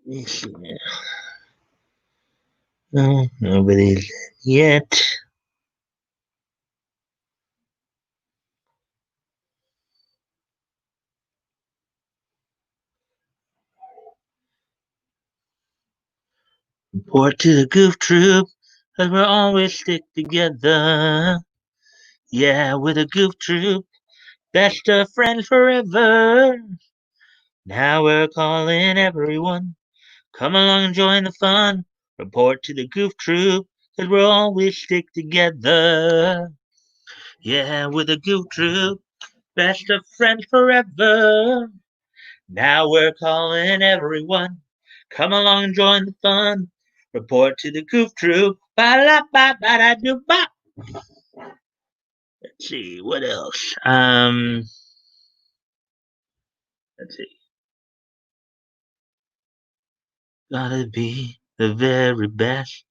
Yes, no, nobody's yet. Report to the goof troop, 'cause we'll always stick together. Yeah, we're the goof troop, best of friends forever. Now we're calling everyone. Come along and join the fun. Report to the goof troop, 'cause we'll always stick together. Yeah, we're the goof troop, best of friends forever. Now we're calling everyone. Come along and join the fun. Report to the goof troop. Ba-da-ba-ba-da-doo-ba. Let's see, what else? Let's see. Gotta be the very best.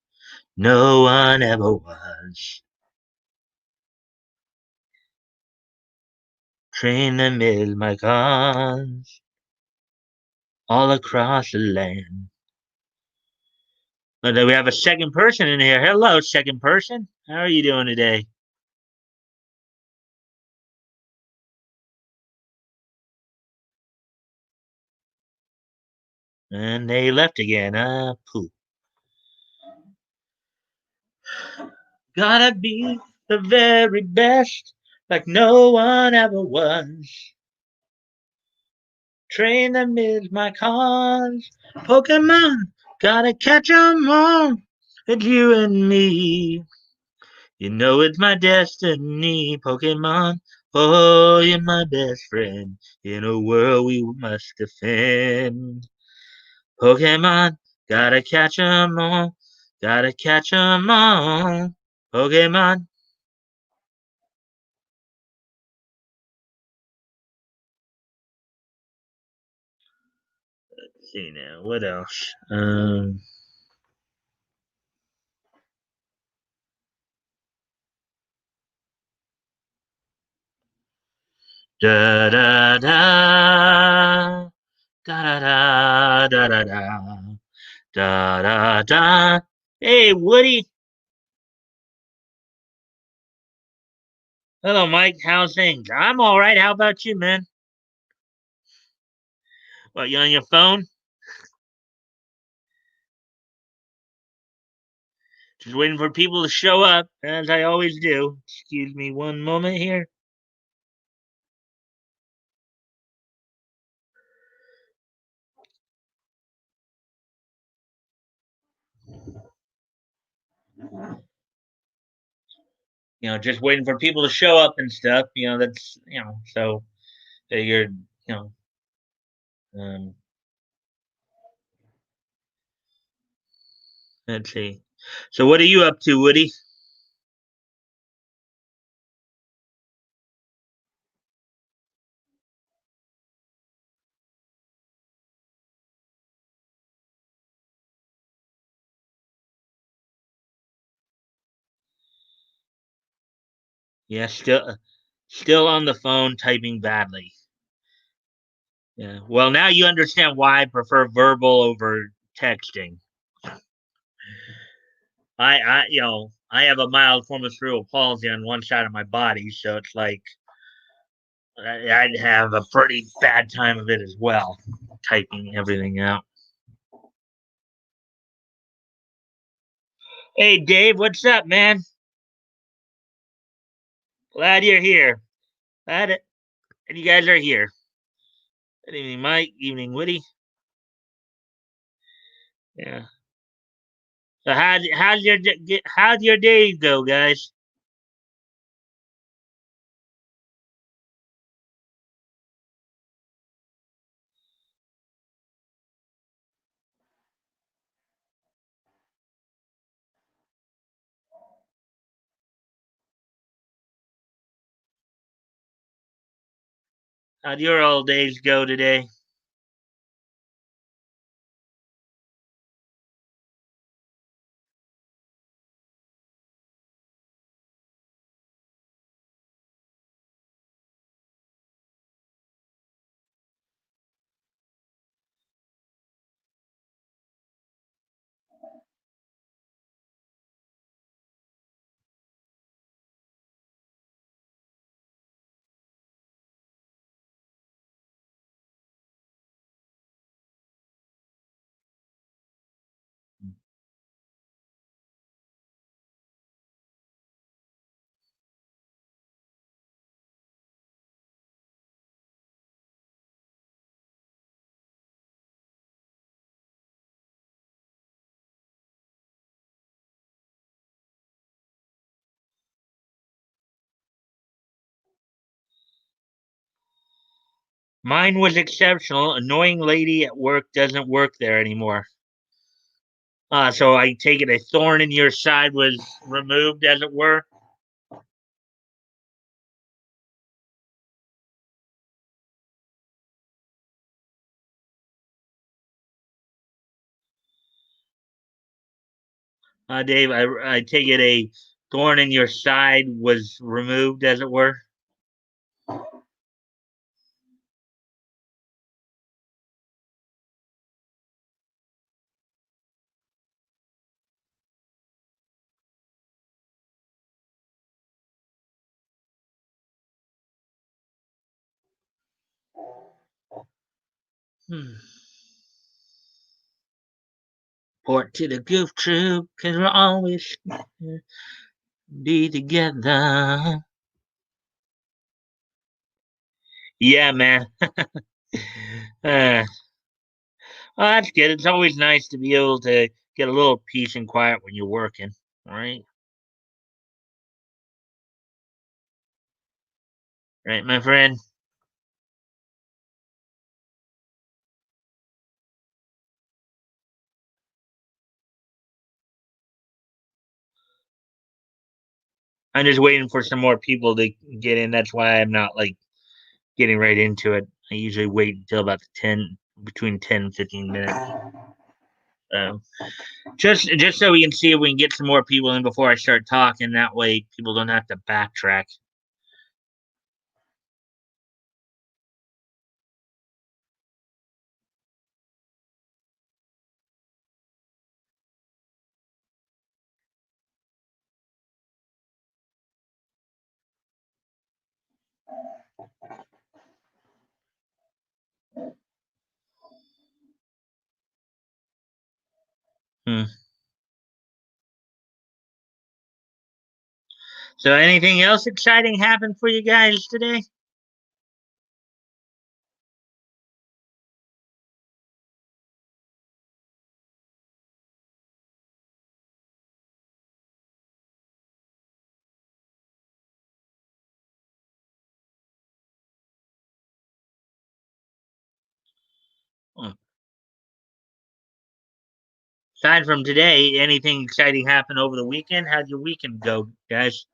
No one ever was. Train them is my cause. All across the land. But then we have a second person in here. Hello, second person. How are you doing today? And they left again. Poop. Gotta be the very best, like no one ever was. Train them is my cause. Pokemon, gotta catch 'em all. It's you and me. You know it's my destiny, Pokemon. Oh, you're my best friend in a world we must defend. Pokemon, gotta catch 'em all. Gotta catch 'em all. Pokemon. Let's see now, what else? Da da da da da da da da da da da da. Hey, Woody. Hello, Mike. How's things? I'm all right. How about you, man? What, you on your phone? Just waiting for people to show up, as I always do. Excuse me one moment here. Just waiting for people to show up and stuff. That's so you're um, let's see. So what are you up to, Woody? Yeah, still on the phone typing badly. Yeah. Well, now you understand why I prefer verbal over texting. I have a mild form of cerebral palsy on one side of my body, so it's like I'd have a pretty bad time of it as well, typing everything out. Hey, Dave, what's up, man? Glad you're here. Glad it, and you guys are here. Good evening, Mike. Evening, Woody. Yeah. So how'd your day go, guys? How'd your old days go today? Mine was exceptional. Annoying lady at work doesn't work there anymore. So I take it a thorn in your side was removed, as it were. Dave, I take it a thorn in your side was removed, as it were. Hmm. Port to the goof troop, 'cause we'll always be together. Yeah, man. uh, well, that's good. It's always nice to be able to get a little peace and quiet when you're working, right? Right, my friend. I'm just waiting for some more people to get in. That's why I'm not like getting right into it. I usually wait until about the 10, between 10 and 15 minutes. Um, just so we can see if we can get some more people in before I start talking. That way, people don't have to backtrack. Hmm. So, anything else exciting happened for you guys today? Hmm. Aside from today, anything exciting happen over the weekend? How'd your weekend go, guys?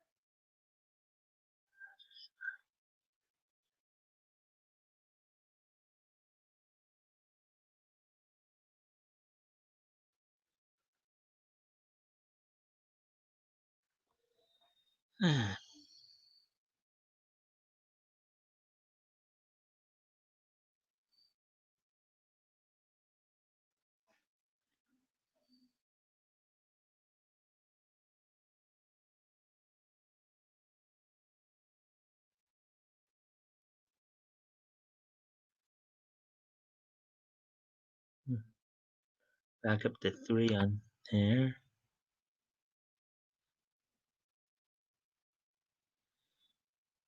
Back up to 3 on there.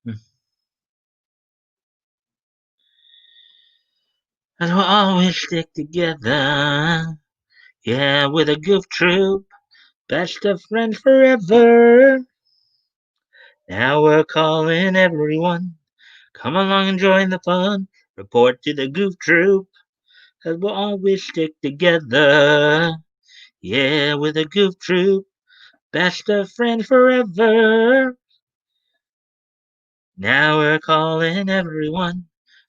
Hmm. And we'll always stick together. Yeah, with a goof troop. Best of friends forever. Now we're calling everyone. Come along and join the fun. Report to the goof troop. Cause we'll always stick together. Yeah, with a goof troop. Best of friends forever. Now we're calling everyone.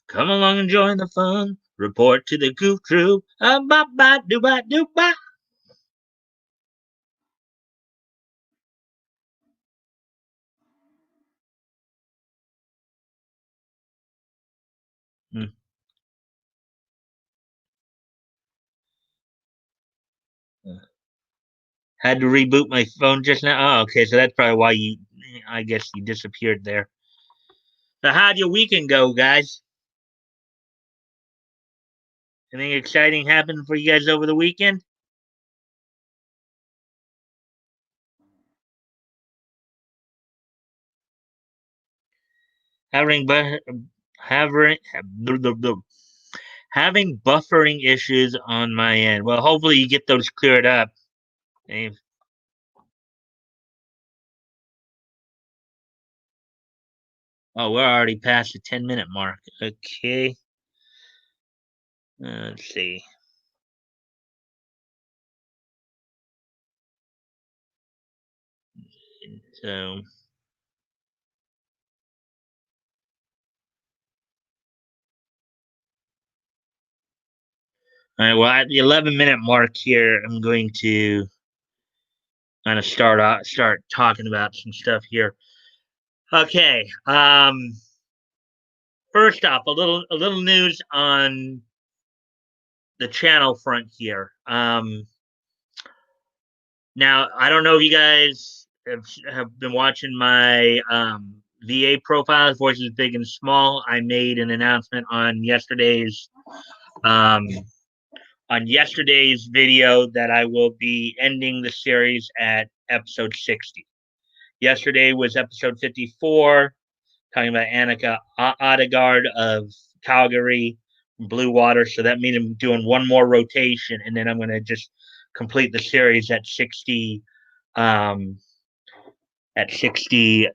Come along and join the fun. Report to the goof troop. Ba ba do ba do ba. Hmm. Had to reboot my phone just now. Oh, okay, so that's probably why you. I guess you disappeared there. So how'd your weekend go, guys? Anything exciting happen for you guys over the weekend? Having bu- having having buffering issues on my end. Well, hopefully you get those cleared up. Dave. Oh, we're already past the 10-minute mark. Okay. Let's see. So, all right. Well, at the 11-minute mark here, I'm going to kind of start talking about some stuff here. Okay. First off, a little news on the channel front here. Now I don't know if you guys have been watching my VA profiles, voices big and small. I made an announcement um, on yesterday's video that I will be ending the series at episode 60. Yesterday was episode 54, talking about Annika Odegaard of Calgary, Blue Water. So that means I'm doing one more rotation, and then I'm going to just complete the series um, at 60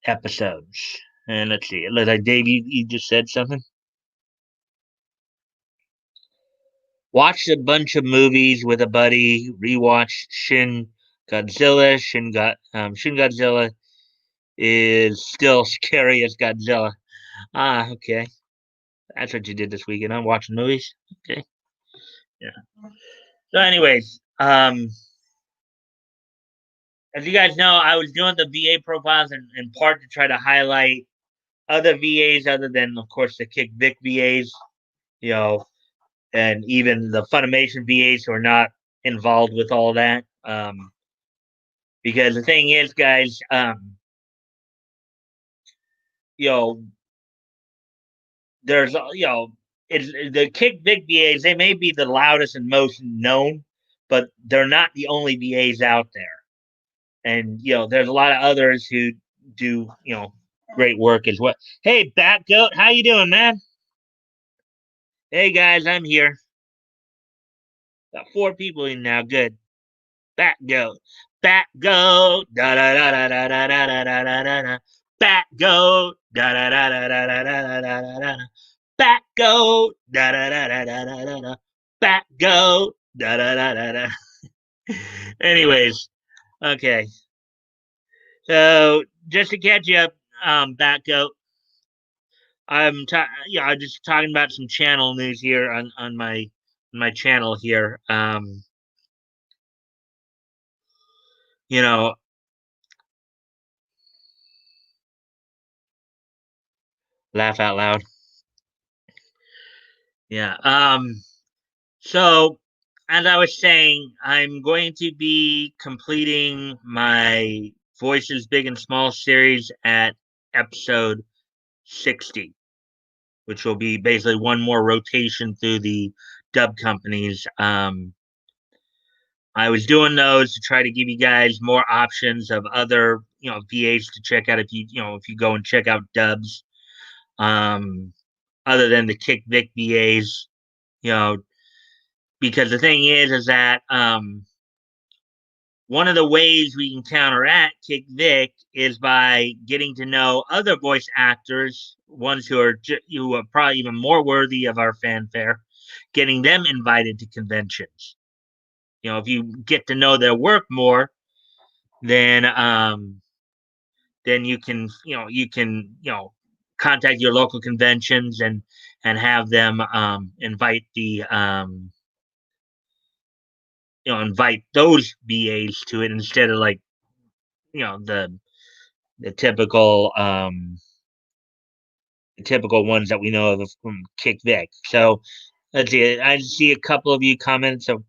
episodes. And let's see. Like Dave, you just said something. Watched a bunch of movies with a buddy. Rewatched Godzilla. Shin Godzilla is still scary as Godzilla. Ah, okay. That's what you did this weekend. I'm watching movies. Okay. Yeah. So, anyways, as you guys know, I was doing the VA profiles in part to try to highlight other VAs other than, of course, the Kick Vic VAs, you know, and even the Funimation VAs who are not involved with all that. Because the thing is, guys, you know, there's, it's the Kick Vic VAs. They may be the loudest and most known, but they're not the only VAs out there. And there's a lot of others who do great work as well. Hey, Bat Goat, how you doing, man? Hey guys, I'm here. Got 4 people in now. Good. Bat Goat, Bat Goat, da da da da da da da da da da da. Bat Goat, da da da da da da da da da da. Bat Goat, da da da da da da da da. Bat Goat, da da da da da. Anyways, okay. So just to catch you up, Bat Goat, I'm just talking about some channel news here on my channel here. You know, laugh out loud. Yeah. So as I was saying, I'm going to be completing my Voices Big and Small series at episode 60, which will be basically one more rotation through the dub companies. I was doing those to try to give you guys more options of other, VAs to check out if you go and check out dubs, um, other than the Kick Vic VAs, you know, because the thing is that one of the ways we can counteract Kick Vic is by getting to know other voice actors, ones who are probably even more worthy of our fanfare, getting them invited to conventions. If you get to know their work more, then you can contact your local conventions and have them invite those BAs to it instead of like the typical ones that we know of from Kick Vic. So let's see. I see a couple of you comments. So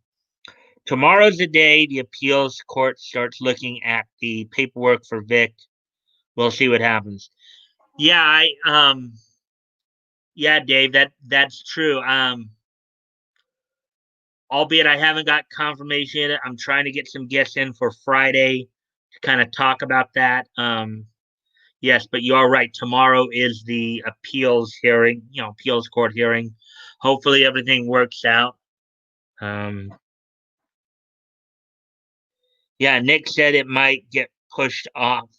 tomorrow's the day the appeals court starts looking at the paperwork for Vic. We'll see what happens. Yeah, yeah, Dave, that's true. Albeit I haven't got confirmation yet. I'm trying to get some guests in for Friday to kind of talk about that. Yes, but you are right. Tomorrow is the appeals hearing, appeals court hearing. Hopefully everything works out. Um, yeah, Nick said it might get pushed off,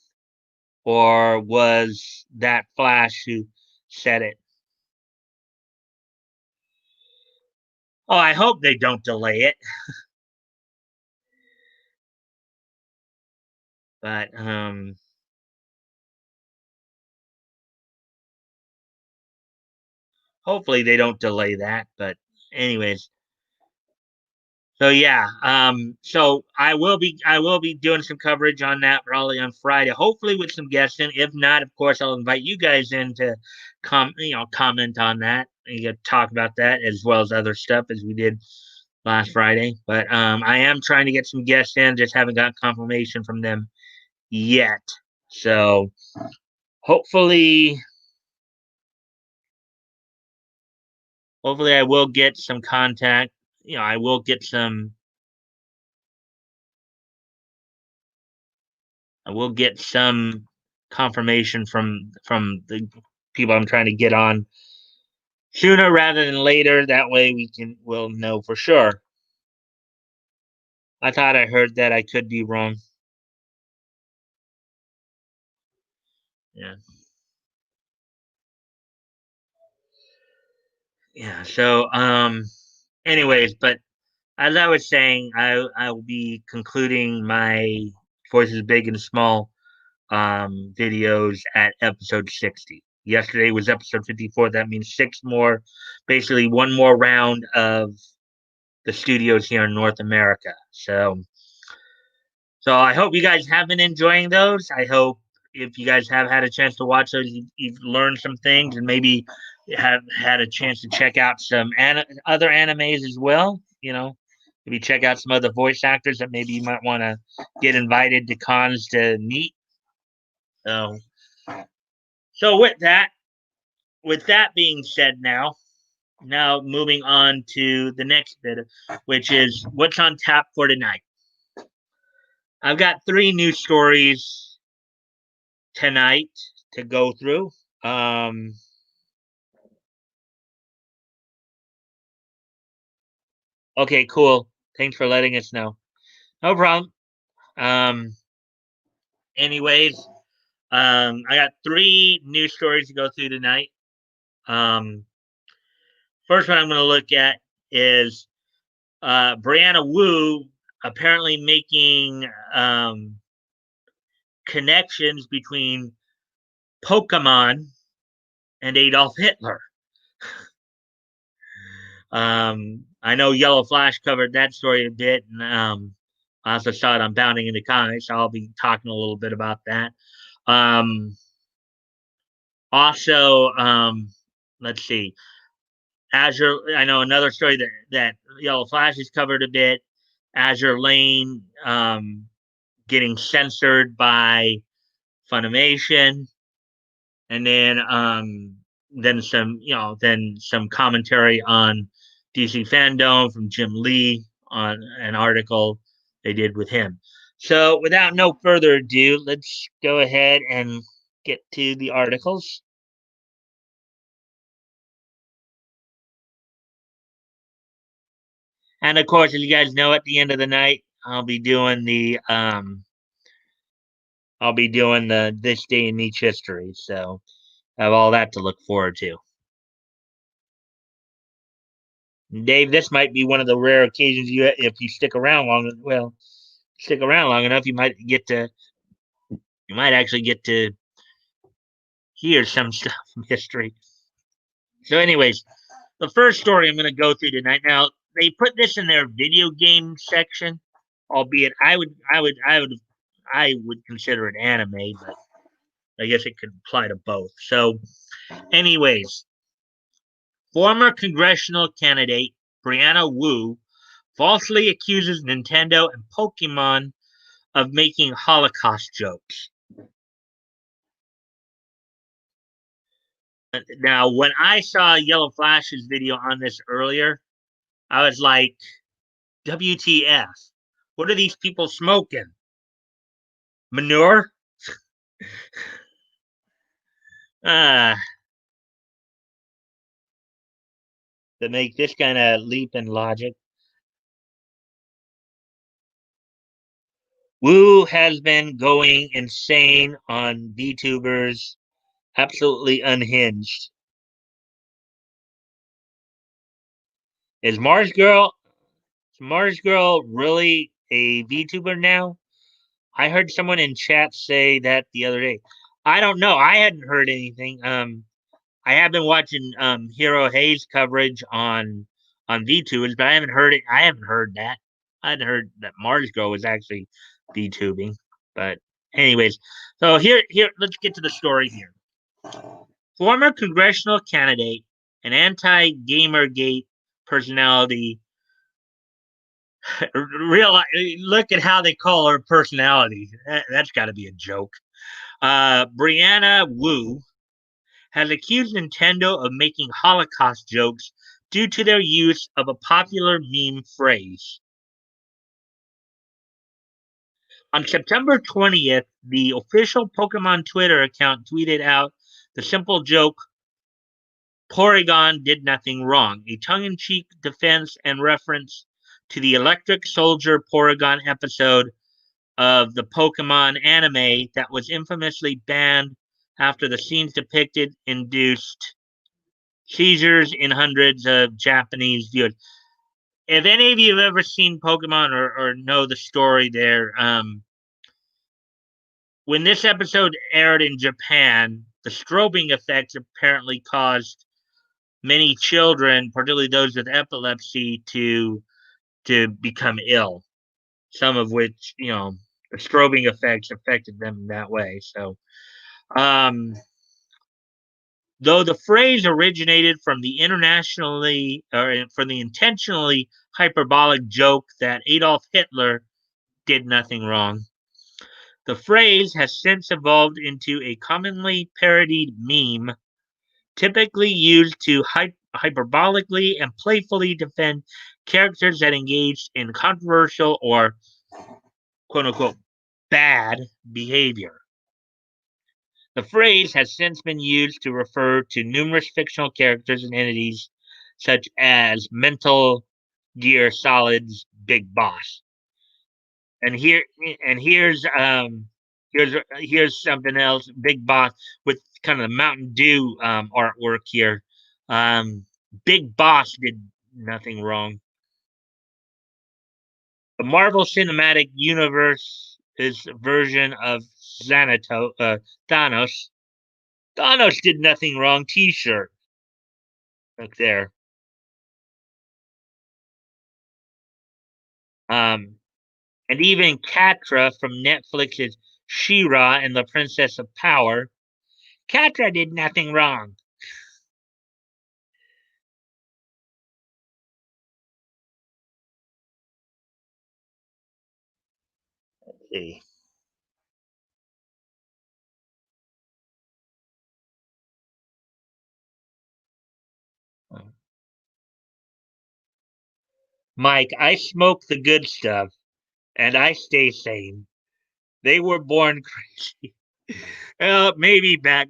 or was that Flash who said it? Oh, I hope they don't delay it. But hopefully they don't delay that. But anyways, so yeah, so I will be doing some coverage on that probably on Friday, hopefully with some guests in. If not, of course, I'll invite you guys in to comment on that and get talk about that as well as other stuff as we did last Friday. But I am trying to get some guests in, just haven't got confirmation from them yet. So hopefully, hopefully I will get some contact. I will get some. I will get some confirmation from the people I'm trying to get on sooner rather than later. That way we'll know for sure. I thought I heard that. I could be wrong. Yeah. Yeah. So anyways, but as I was saying, I will be concluding my Voices Big and Small videos at episode 60. Yesterday was episode 54. That means six more, basically one more round of the studios here in North America. So I hope you guys have been enjoying those. I hope if you guys have had a chance to watch those, you've learned some things and maybe have had a chance to check out some other animes as well. Maybe check out some other voice actors that maybe you might want to get invited to cons to meet. So, so with that being said, now moving on to the next bit, which is what's on tap for tonight. I've got three news stories tonight to go through. Um, okay, cool. Thanks for letting us know. No problem. Um, anyways, I got three news stories to go through tonight. Um, first one I'm going to look at is Brianna Wu apparently making connections between Pokemon and Adolf Hitler. I know Yellow Flash covered that story a bit, and I also saw it on Bounding into Comics. So I'll be talking a little bit about that. Um, also, let's see, Azure. I know another story that Yellow Flash has covered a bit. Azure Lane getting censored by Funimation, and then some commentary on DC fandom from Jim Lee on an article they did with him. So without no further ado, let's go ahead and get to the articles. And of course, as you guys know, at the end of the night, I'll be doing the this day in each history. So I have all that to look forward to. Dave, this might be one of the rare occasions if you stick around long enough, you might actually get to hear some stuff from history. So, anyways, the first story I'm going to go through tonight. Now, they put this in their video game section, albeit I would consider it anime, but I guess it could apply to both. So, anyways, former congressional candidate Brianna Wu falsely accuses Nintendo and Pokemon of making Holocaust jokes. Now, when I saw Yellow Flash's video on this earlier, I was like, WTF? What are these people smoking? Manure? Ah, to make this kind of leap in logic. Wu has been going insane on VTubers, absolutely unhinged. Is Mars Girl really a VTuber now? I heard someone in chat say that the other day. I don't know. I hadn't heard anything. I have been watching Hero Hayes coverage on VTubers, but I haven't heard it. I haven't heard that. I hadn't heard that Mars Girl was actually VTubing. But anyways, so here let's get to the story here. Former congressional candidate and anti-Gamergate personality. Real look at how they call her personality. That's got to be a joke. Brianna Wu has accused Nintendo of making Holocaust jokes due to their use of a popular meme phrase. On September 20th, the official Pokemon Twitter account tweeted out the simple joke, Porygon did nothing wrong, a tongue in cheek defense and reference to the Electric Soldier Porygon episode of the Pokemon anime that was infamously banned after the scenes depicted induced seizures in hundreds of Japanese viewers. If any of you have ever seen Pokemon or know the story there, when this episode aired in Japan, the strobing effects apparently caused many children, particularly those with epilepsy, to become ill. Some of which, the strobing effects affected them that way. So, um, though the phrase originated from the intentionally hyperbolic joke that Adolf Hitler did nothing wrong, the phrase has since evolved into a commonly parodied meme, typically used to hyperbolically and playfully defend characters that engaged in controversial or quote unquote bad behavior. The phrase has since been used to refer to numerous fictional characters and entities, such as Mental Gear Solid's Big Boss. And here's something else. Big Boss with kind of the Mountain Dew artwork here. Big Boss did nothing wrong. The Marvel Cinematic Universe is a version of Thanos. Thanos did nothing wrong. T-shirt. Look there. Um, and even Catra from Netflix's She-Ra and the Princess of Power. Catra did nothing wrong. Let's see. Mike, I smoke the good stuff and I stay sane. They were born crazy. Maybe back.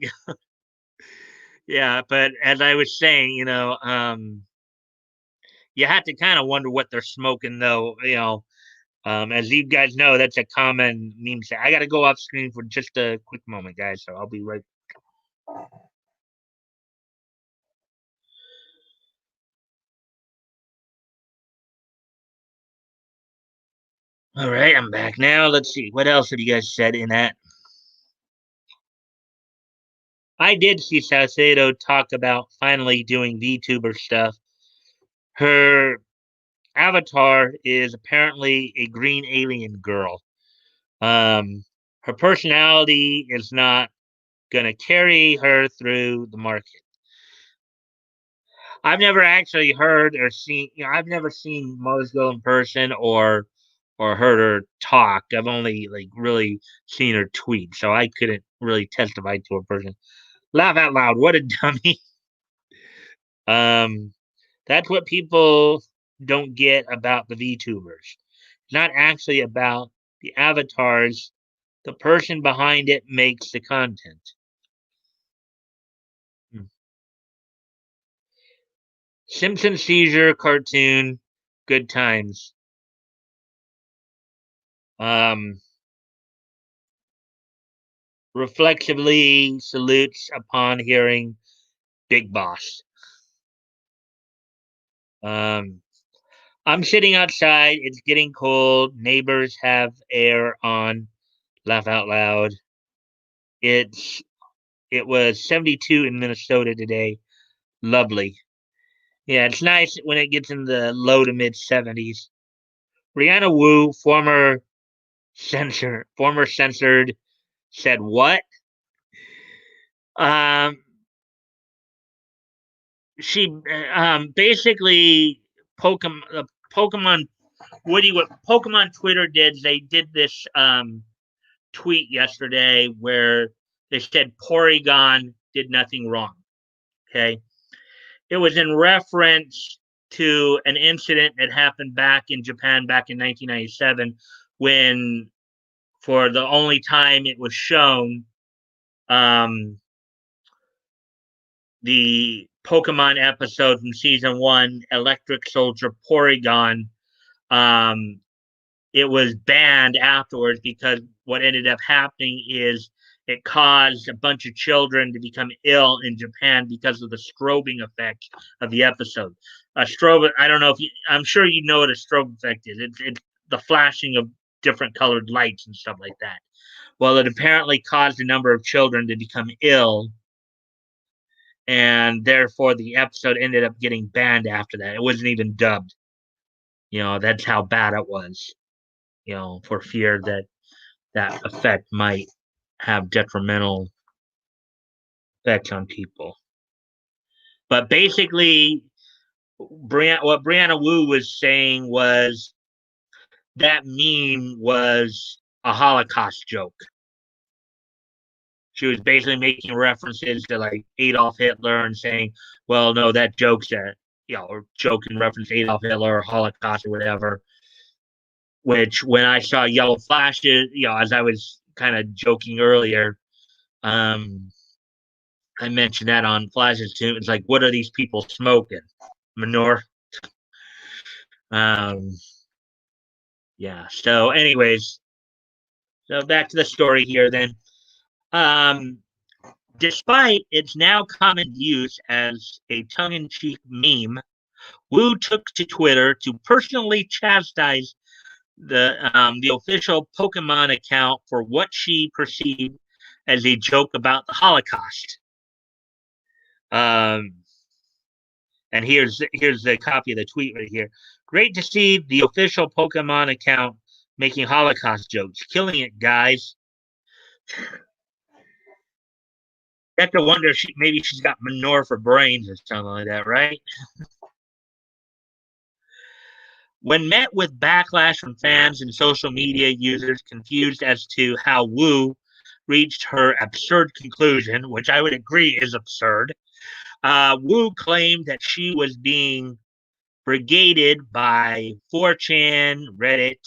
Yeah, but as I was saying, you have to kind of wonder what they're smoking, though. As you guys know, that's a common meme. Say, I got to go off screen for just a quick moment, guys. So I'll be right. All right, I'm back now. Let's see what else have you guys said in that. I did see Salcedo talk about finally doing VTuber stuff. Her avatar is apparently a green alien girl. Um, Her personality is not going to carry her through the market. I've never actually heard or seen. I've never seen Mosgo in person or heard her talk. I've only like really seen her tweet, so I couldn't really testify to her person. Laugh out loud! What a dummy. um, that's what people don't get about the VTubers. It's not actually about the avatars. The person behind it makes the content. Hmm. Simpson seizure cartoon, good times. Um, Reflexively salutes upon hearing Big Boss. Um, I'm sitting outside. It's getting cold. Neighbors have air on. Laugh out loud. It's it was 72 in Minnesota today. Lovely. Yeah, it's nice when it gets in the low to mid 70s. Brianna Wu, former censored, said what? Um, she basically Pokemon Woody, what Pokemon Twitter did, they did this tweet yesterday where they said Porygon did nothing wrong. Okay, it was in reference to an incident that happened back in Japan back in 1997 when, for the only time it was shown, um, the Pokemon episode from season one, Electric Soldier Porygon, um, it was banned afterwards because what ended up happening is it caused a bunch of children to become ill in Japan because of the strobing effect of the episode. A strobe, I don't know if you, I'm sure you know what a strobe effect is. It's the flashing of different colored lights and stuff like that. Well, it apparently caused a number of children to become ill, and therefore the episode ended up getting banned after that. It wasn't even dubbed. That's how bad it was. For fear that that effect might have detrimental effects on people. But basically, what Brianna Wu was saying was that meme was a Holocaust joke. She was basically making references to like Adolf Hitler and saying, "Well, no, that joke's a or joke in reference to Adolf Hitler or Holocaust or whatever." Which, when I saw yellow flashes, as I was kind of joking earlier, um, I mentioned that on flashes too. It's like, what are these people smoking? Manure. Um, yeah. So, anyways, so back to the story here. Then, um, despite its now common use as a tongue-in-cheek meme, Wu took to Twitter to personally chastise the official Pokemon account for what she perceived as a joke about the Holocaust. Um, and here's the copy of the tweet right here. Great to see the official Pokemon account making Holocaust jokes. Killing it, guys. You have to wonder if maybe she's got manure for brains or something like that, right? When met with backlash from fans and social media users confused as to how Wu reached her absurd conclusion, which I would agree is absurd, Wu claimed that she was being brigaded by 4chan, Reddit,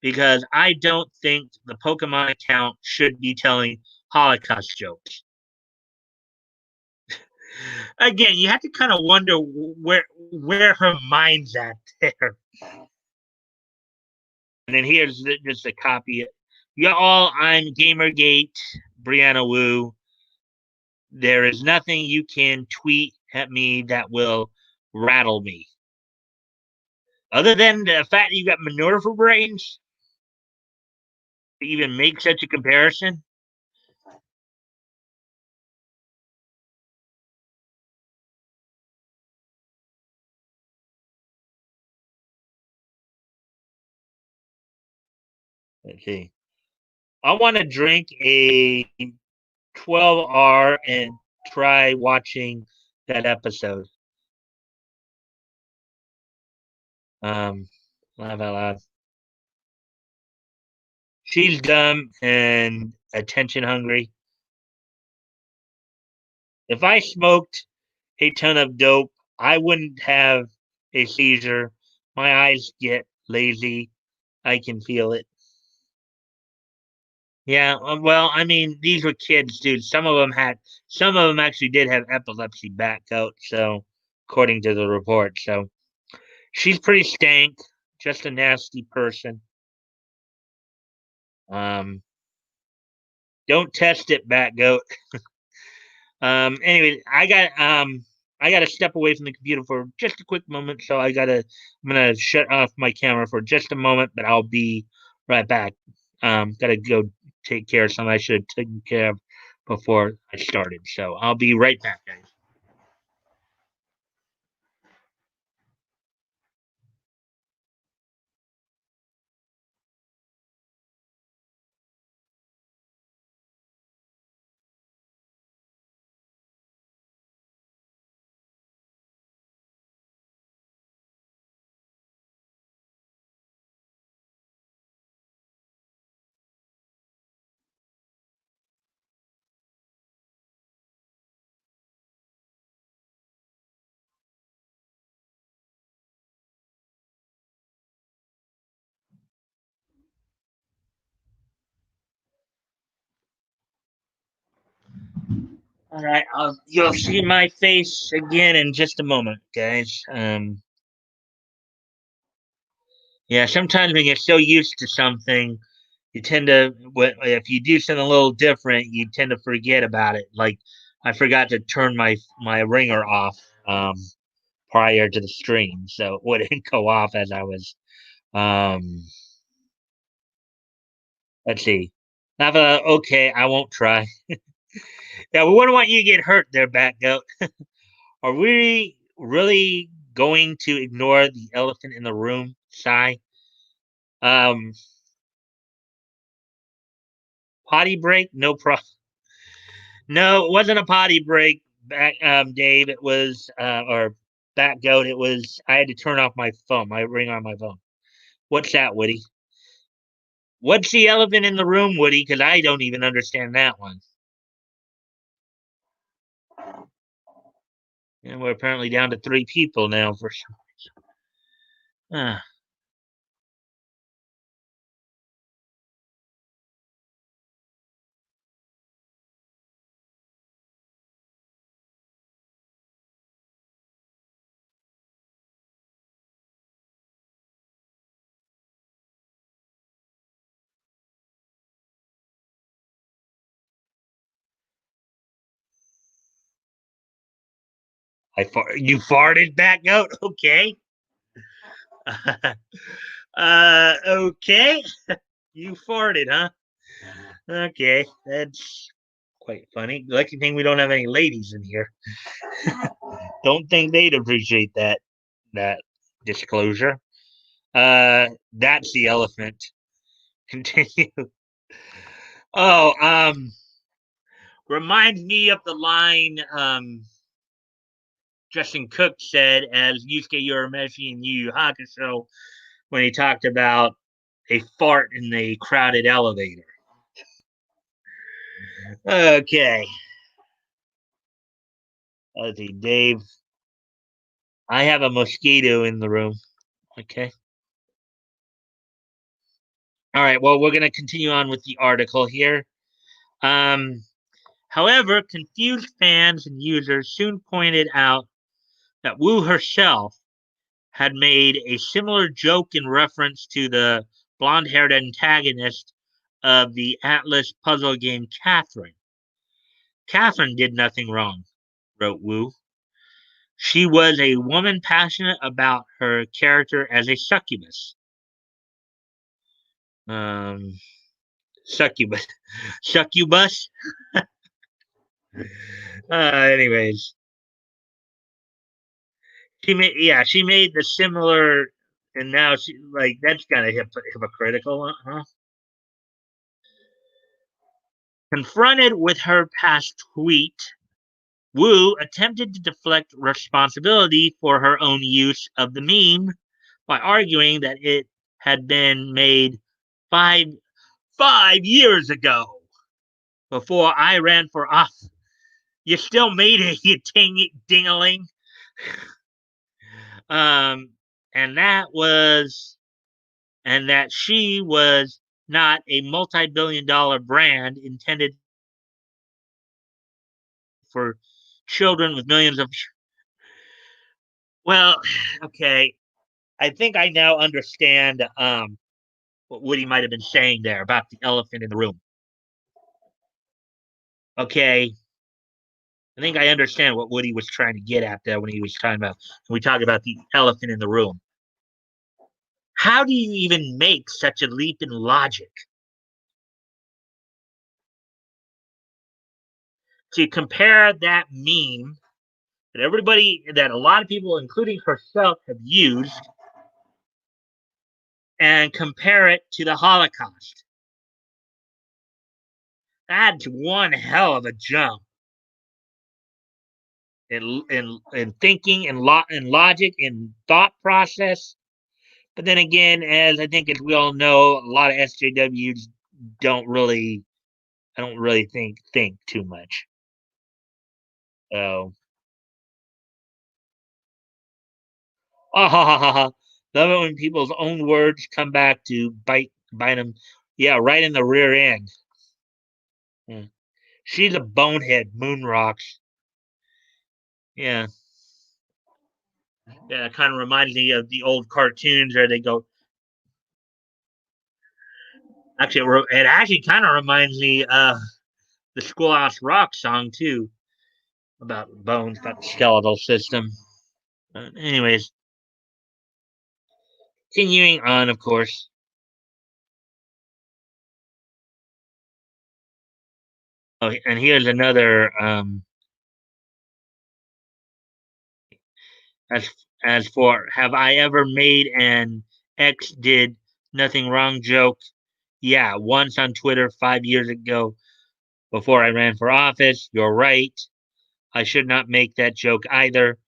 because I don't think the Pokemon account should be telling Holocaust jokes. Again, you have to kind of wonder where her mind's at there. And then here's just a copy. Y'all, I'm Gamergate, Brianna Wu. There is nothing you can tweet at me that will rattle me. Other than the fact that you got manure for brains, to even make such a comparison. Let's see. I want to drink a 12R and try watching that episode. Laugh out loud. She's dumb and attention hungry. If I smoked a ton of dope, I wouldn't have a seizure. My eyes get lazy. I can feel it. Yeah, well, I mean, these were kids, dude. Some of them actually did have epilepsy back out. So, according to the report, so she's pretty stank, just a nasty person. Um, don't test it, bat goat. Anyway, I got I gotta step away from the computer for just a quick moment. So I'm gonna shut off my camera for just a moment, but I'll be right back. Gotta go take care of something I should have taken care of before I started. So I'll be right back, guys. All right, you'll see my face again in just a moment, guys. Yeah, sometimes when you're so used to something, you tend to, if you do something a little different, you tend to forget about it. Like I forgot to turn my ringer off prior to the stream, so it wouldn't go off as I was. Um, let's see. Have a okay. I won't try. Yeah, we wouldn't want you to get hurt there, Bat Goat. Are we really going to ignore the elephant in the room, Sigh? Um, Potty break? No problem. No, it wasn't a potty break, back Dave. It was or Bat Goat. It was I had to turn off my phone, my ring on my phone. What's that, Woody? What's the elephant in the room, Woody? Because I don't even understand that one. And we're apparently down to three people now for some reason. Ah, you farted, Bat Goat? Okay. Okay. You farted, huh? Okay, that's quite funny. Lucky thing we don't have any ladies in here. Don't think they'd appreciate that disclosure. That's the elephant. Continue. Oh, reminds me of the line Justin Cook said as Yusuke Urameshi in Yu Yu Hakusho when he talked about a fart in the crowded elevator. Okay, let's see, Dave. I have a mosquito in the room. Okay. All right. Well, we're going to continue on with the article here. Um, However, confused fans and users soon pointed out that Wu herself had made a similar joke in reference to the blonde haired antagonist of the Atlas puzzle game, Catherine. Catherine did nothing wrong, wrote Wu. She was a woman passionate about her character as a succubus. Um, succubus. Succubus? Anyways, she made the similar, and now she like that's kind of hypocritical, huh? Confronted with her past tweet, Wu attempted to deflect responsibility for her own use of the meme by arguing that it had been made five 5 years ago before I ran for office. You still made it, you dingaling. Um, and that she was not a multi-billion-dollar brand intended for children with millions of. Well, okay. I think I now understand what Woody might have been saying there about the elephant in the room. Okay, I think I understand what Woody was trying to get at there when he was talking about when we talk about the elephant in the room. How do you even make such a leap in logic to compare that meme that a lot of people, including herself, have used and compare it to the Holocaust? That's one hell of a jump in thinking and logic and thought process. But then again, as I think as we all know, a lot of SJWs don't really I don't really think too much. So ah, ha, ha, ha, ha. Love it when people's own words come back to bite them. Yeah, right in the rear end. Yeah. She's a bonehead, Moon Rocks. Yeah, yeah. It kind of reminds me of the old cartoons where they go. Actually, it actually kind of reminds me of the Schoolhouse Rock song too, about bones, about the skeletal system. Anyways, continuing on, of course. Oh, and here's another as as for have I ever made an X did nothing wrong joke? Yeah, once on Twitter 5 years ago before I ran for office. You're right. I should not make that joke either.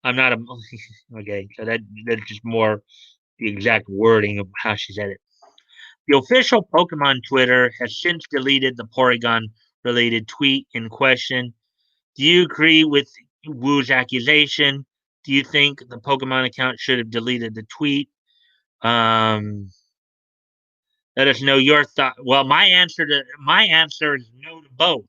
I'm not a okay. So that's just more the exact wording of how she said it. The official Pokemon Twitter has since deleted the Porygon related tweet in question. Do you agree with Wu's accusation? Do you think the Pokemon account should have deleted the tweet? Um, Let us know your thought. Well, my answer is no to both.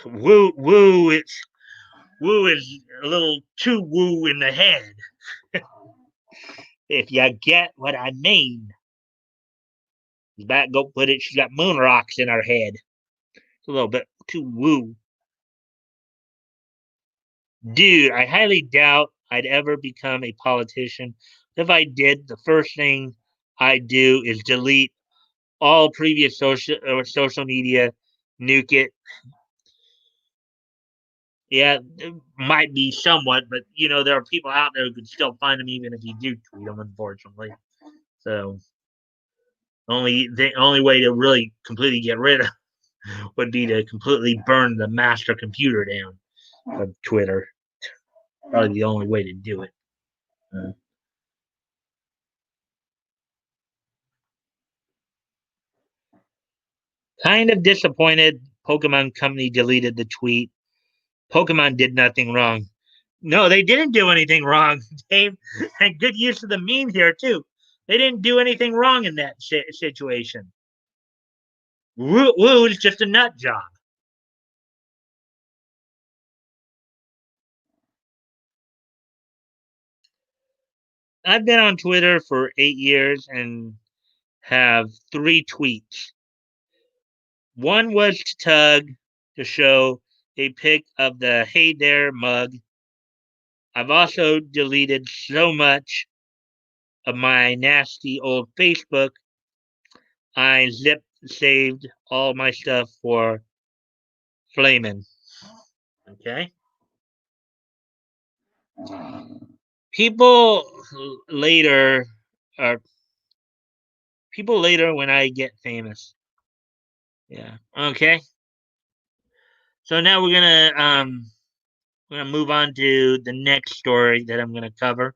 Woo Woo is a little too woo in the head. If you get what I mean. Back go put it. She's got moon rocks in her head. It's a little bit too woo. Dude, I highly doubt I'd ever become a politician. If I did, the first thing I'd do is delete all previous social media, nuke it. Yeah, it might be somewhat, but there are people out there who could still find them even if you do tweet them. Unfortunately, so the only way to really completely get rid of would be to completely burn the master computer down of Twitter. Probably the only way to do it. Uh, Kind of disappointed. Pokemon Company deleted the tweet. Pokemon did nothing wrong. No, they didn't do anything wrong, Dave. And good use of the meme here too. They didn't do anything wrong in that situation. Woo is just a nut job. I've been on Twitter for 8 years and have three tweets. One was to Tug to show a pic of the Hey There mug. I've also deleted so much of my nasty old Facebook. I saved all my stuff for Flamin'. Okay. People later are people later when I get famous. Yeah. Okay. So now we're gonna move on to the next story that I'm gonna cover.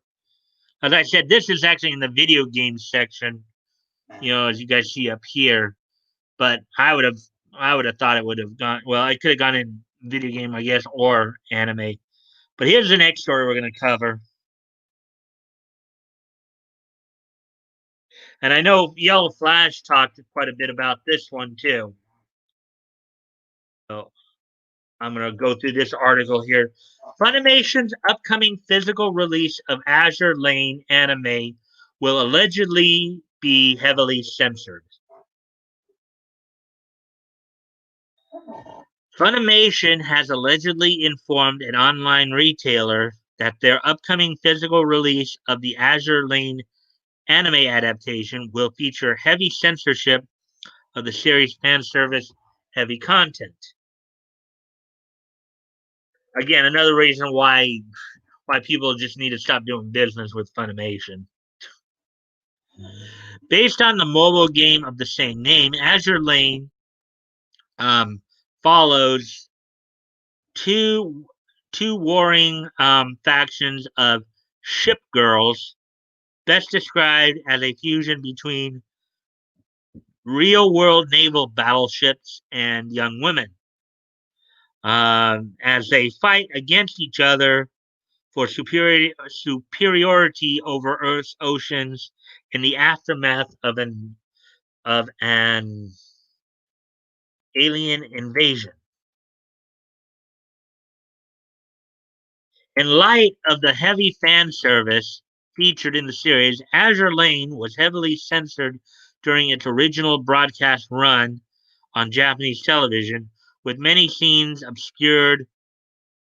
As I said, this is actually in the video game section, as you guys see up here. But I would have thought it would have gone well, I could have gone in video game, I guess, or anime. But here's the next story we're gonna cover. And I know Yellow Flash talked quite a bit about this one too. So I'm going to go through this article here. Funimation's upcoming physical release of Azure Lane anime will allegedly be heavily censored. Funimation has allegedly informed an online retailer that their upcoming physical release of the Azure Lane anime adaptation will feature heavy censorship of the series' fan service heavy content. Again, another reason why people just need to stop doing business with Funimation. Based on the mobile game of the same name, Azure Lane um, follows two two warring factions of ship girls, best described as a fusion between real world naval battleships and young women, as they fight against each other for superiority over Earth's oceans in the aftermath of an alien invasion. In light of the heavy fan service featured in the series, Azure Lane was heavily censored during its original broadcast run on Japanese television, with many scenes obscured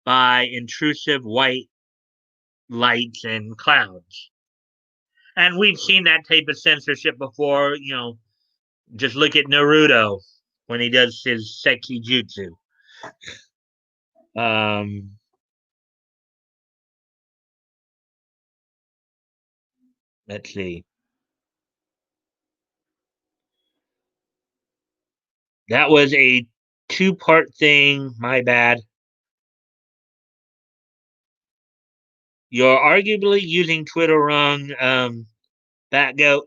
by intrusive white lights and clouds. And we've seen that type of censorship before, just look at Naruto when he does his sexy jutsu. Um, let's see. That was a two-part thing. My bad. You're arguably using Twitter wrong, Batgoat.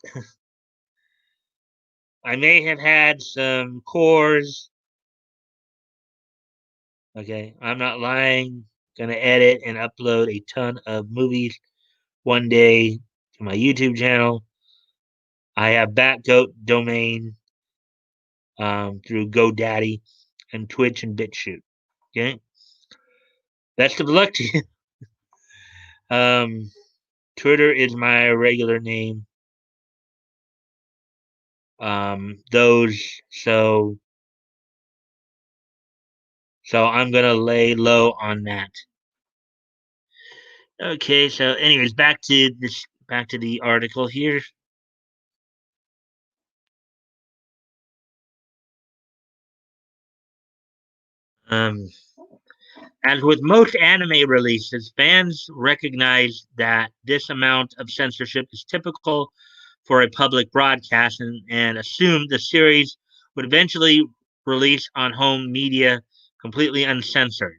I may have had some cores. Okay, I'm not lying. Gonna edit and upload a ton of movies one day to my YouTube channel. I have Batgoat domain through GoDaddy and Twitch and BitChute. Okay, best of luck to you. Um, Twitter is my regular name. Those so I'm gonna lay low on that. Okay, so anyways, back to the article here. Um, as with most anime releases, fans recognize that this amount of censorship is typical for a public broadcast and assumed the series would eventually release on home media completely uncensored.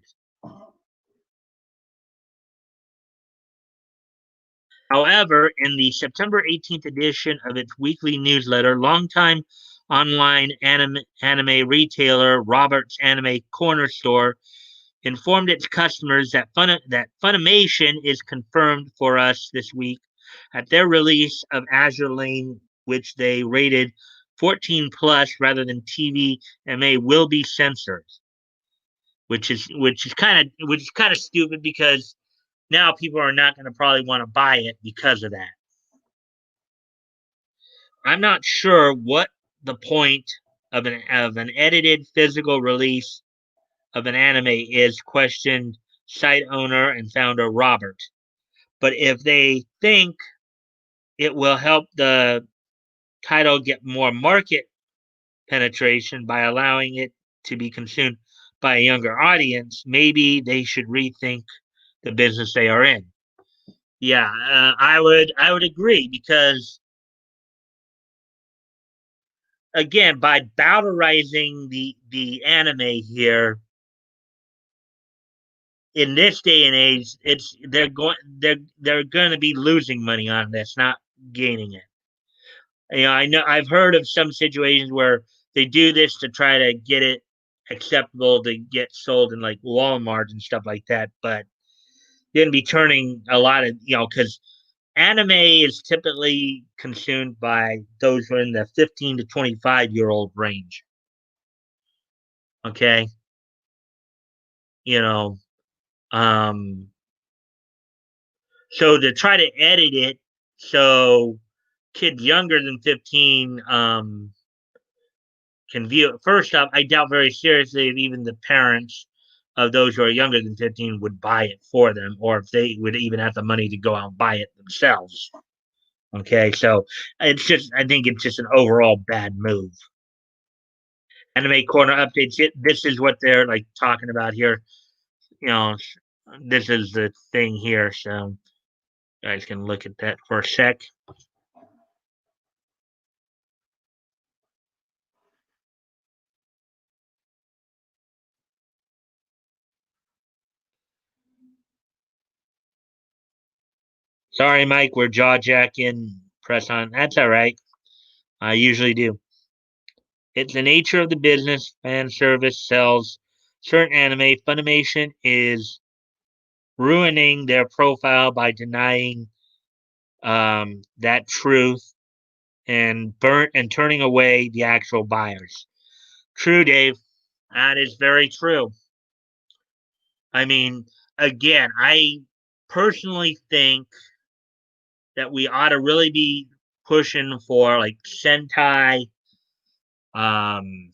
However, in the September 18th edition of its weekly newsletter, longtime online anime retailer Robert's Anime Corner Store informed its customers that Funimation is confirmed for us this week at their release of Azure Lane, which they rated 14 plus rather than TV MA, will be censored, which is kind of stupid because now people are not going to probably want to buy it because of that. I'm not sure what the point of an edited physical release of an anime is, questioned site owner and founder Robert. But if they think it will help the title get more market penetration by allowing it to be consumed by a younger audience, maybe they should rethink the business they are in. Yeah, I would agree because again, by bowdlerizing the anime here in this day and age, they're going to be losing money on this, not gaining it. I know I've heard of some situations where they do this to try to get it acceptable to get sold in like Walmart and stuff like that, but you're going to be turning a lot of because anime is typically consumed by those who are in the 15 to 25-year-old range. Okay, you know, um, so to try to edit it so kids younger than 15 can view it. First off, I doubt very seriously if even the parents of those who are younger than 15 would buy it for them, or if they would even have the money to go out and buy it themselves. Okay, so it's just, I think it's just an overall bad move. Anime Corner updates it. This is what they're like talking about here. You know, this is the thing here. So you guys can look at that for a sec. Sorry, Mike, we're jaw jacking. Press on. That's all right. I usually do. It's the nature of the business. Fan service sells certain anime. Funimation is ruining their profile by denying that truth and turning away the actual buyers. True, Dave. That is very true. I mean, again, I personally think that we ought to really be pushing for like um,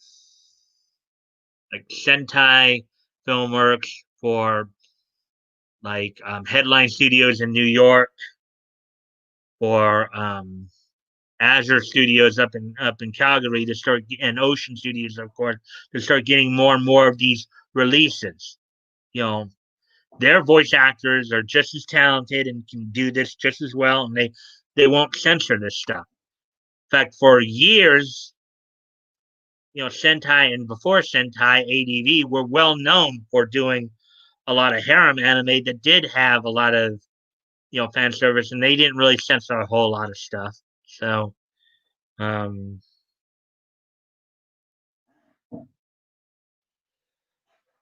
Sentai Filmworks, for like Headline Studios in New York, for Azure Studios up in Calgary to start, and Ocean Studios, of course, to start getting more and more of these releases. You know, their voice actors are just as talented and can do this just as well, and they won't censor this stuff. In fact, for years, Sentai and before Sentai, ADV were well known for doing a lot of harem anime that did have a lot of fan service, and they didn't really censor a whole lot of stuff. So, um,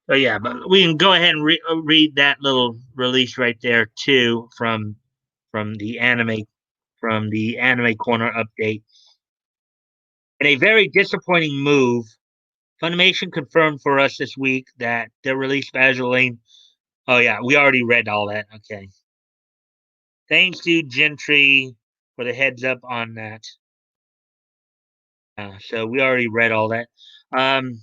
but yeah, but we can go ahead and read that little release right there too from the anime corner update. In a very disappointing move, Funimation confirmed for us this week that their release of Azure Lane. Oh yeah, we already read all that. Okay, thanks to Gentry for the heads up on that. So we already read all that. Um,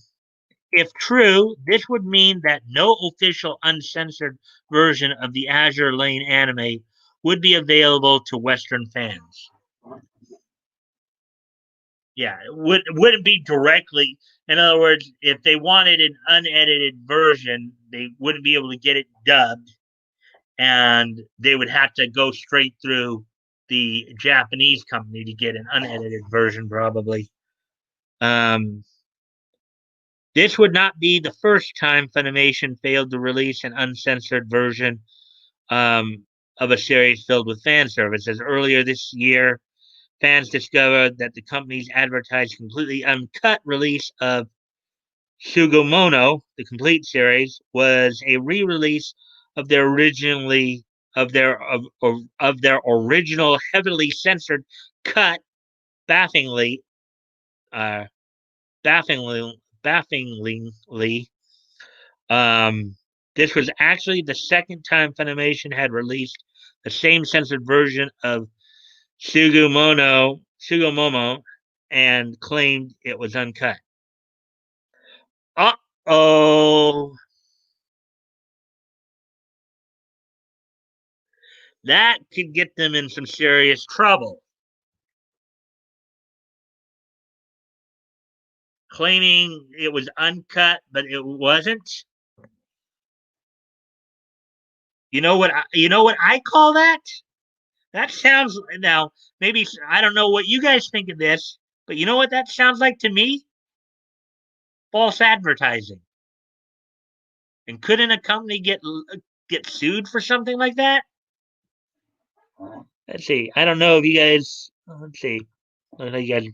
if true, this would mean that no official uncensored version of the Azure Lane anime would be available to Western fans. Yeah, it wouldn't be directly. In other words, if they wanted an unedited version, they wouldn't be able to get it dubbed, and they would have to go straight through the Japanese company to get an unedited version, probably. Um, this would not be the first time Funimation failed to release an uncensored version of a series filled with fan services. Earlier this year, fans discovered that the company's advertised completely uncut release of Sugomono, the complete series, was a re-release of their originally of their original heavily censored cut, baffingly, uh, baffingly. Um, this was actually the second time Funimation had released the same censored version of Sugomomo, and claimed it was uncut. Uh oh. That could get them in some serious trouble. Claiming it was uncut, but it wasn't. You know what I call that? That sounds, now, maybe I don't know what you guys think of this, but you know what that sounds like to me? False advertising. And couldn't a company get sued for something like that? Let's see. I don't know if you guys. Let's see. I don't know you guys.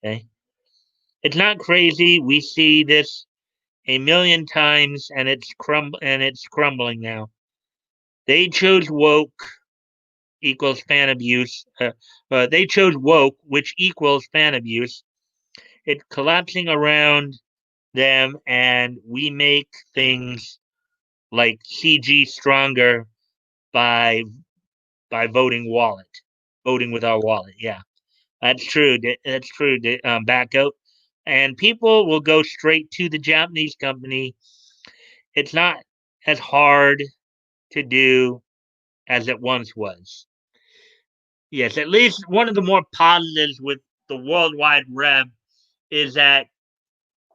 Okay. It's not crazy. We see this a million times, and it's crumbling now. They chose woke equals fan abuse. They chose woke, which equals fan abuse. It's collapsing around them, and we make things like CG stronger by voting with our wallet. Yeah. That's true. That's true. Back out, and people will go straight to the Japanese company. It's not as hard to do as it once was. Yes, at least one of the more positives with the worldwide web is that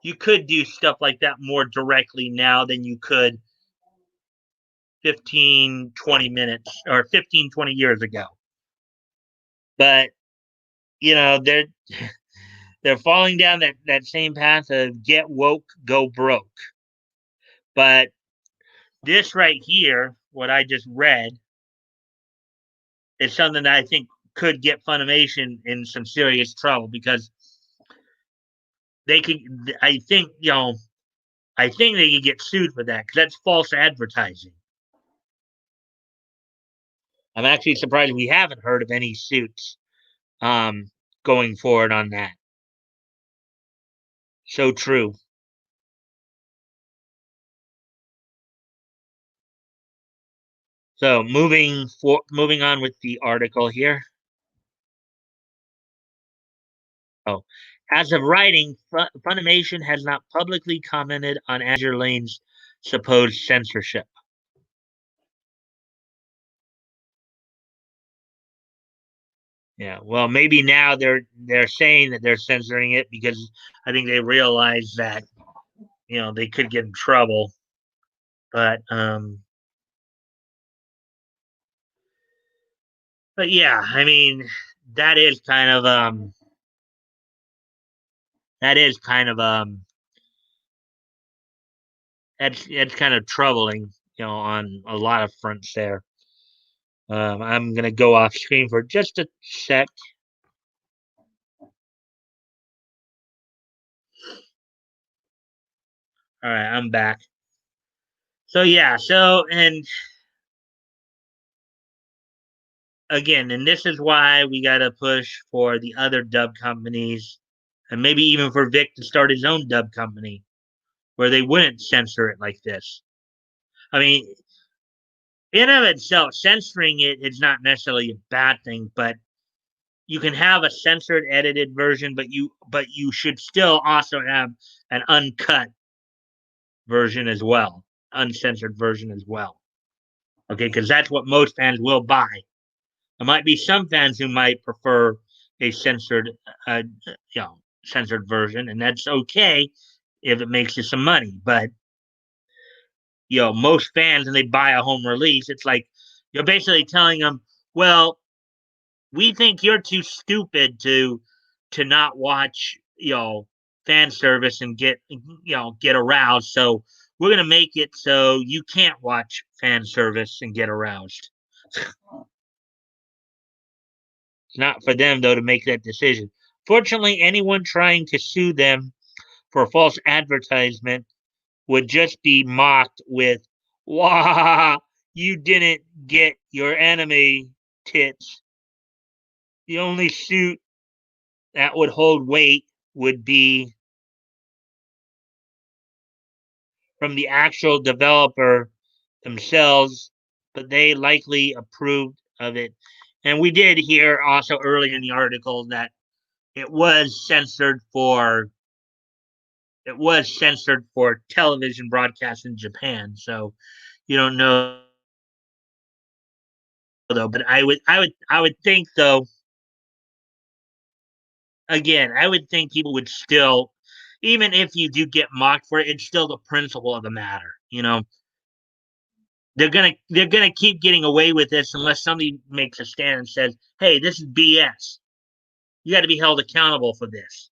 you could do stuff like that more directly now than you could 15, 20 minutes or 15, 20 years ago. But, you know, they're falling down that same path of get woke, go broke. But this right here, what I just read, is something that I think could get Funimation in some serious trouble because they could. I think I think they could get sued for that because that's false advertising. I'm actually surprised we haven't heard of any suits going forward on that. So true. So moving on with the article here. Oh, as of writing, Funimation has not publicly commented on Azure Lane's supposed censorship. Yeah, well, maybe now they're saying that they're censoring it because I think they realize that they could get in trouble. But but yeah, I mean that is kind of that is kind of that's kind of troubling, on a lot of fronts there. I'm gonna go off screen for just a sec. All right, I'm back. So yeah, and again, and this is why we got to push for the other dub companies, and maybe even for Vic to start his own dub company where they wouldn't censor it like this. I mean, in of itself, censoring it is not necessarily a bad thing, but you can have a censored, edited version, but you should still also have an uncut version as well, uncensored version as well. Okay, because that's what most fans will buy. There might be some fans who might prefer a uh, censored version, and that's okay if it makes you some money. But most fans, when they buy a home release, it's like you're basically telling them, "Well, we think you're too stupid to not watch, fan service and get aroused. So we're gonna make it so you can't watch fan service and get aroused." It's not for them though to make that decision. Fortunately, anyone trying to sue them for false advertisement would just be mocked with, "Wah, you didn't get your anime tits." The only suit that would hold weight would be from the actual developer themselves, but they likely approved of it. And we did hear also early in the article that it was censored for television broadcast in Japan. So you don't know though, but I would think though, again, I would think people would still, even if you do get mocked for it, it's still the principle of the matter. They're gonna keep getting away with this unless somebody makes a stand and says, "Hey, this is BS. You got to be held accountable for this.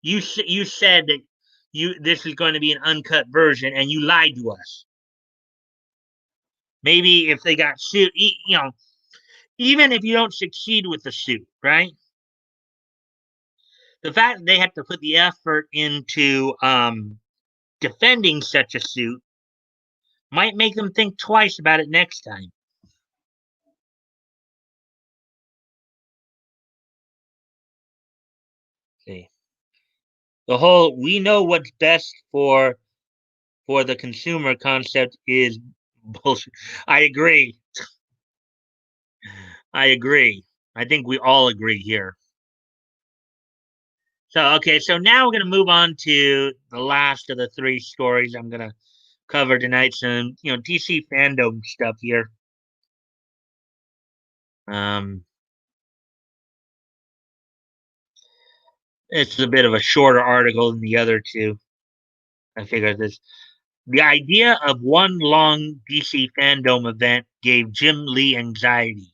You said that this is going to be an uncut version, and you lied to us." Maybe if they got sued, even if you don't succeed with the suit, right? The fact that they have to put the effort into defending such a suit might make them think twice about it next time. See, the whole "we know what's best for the consumer" concept is bullshit. I agree. I agree. I think we all agree here. So now we're gonna move on to the last of the three stories I'm gonna cover tonight. Some DC fandom stuff here. Um, it's a bit of a shorter article than the other two. I figured this. The idea of one long DC fandom event gave Jim Lee anxiety.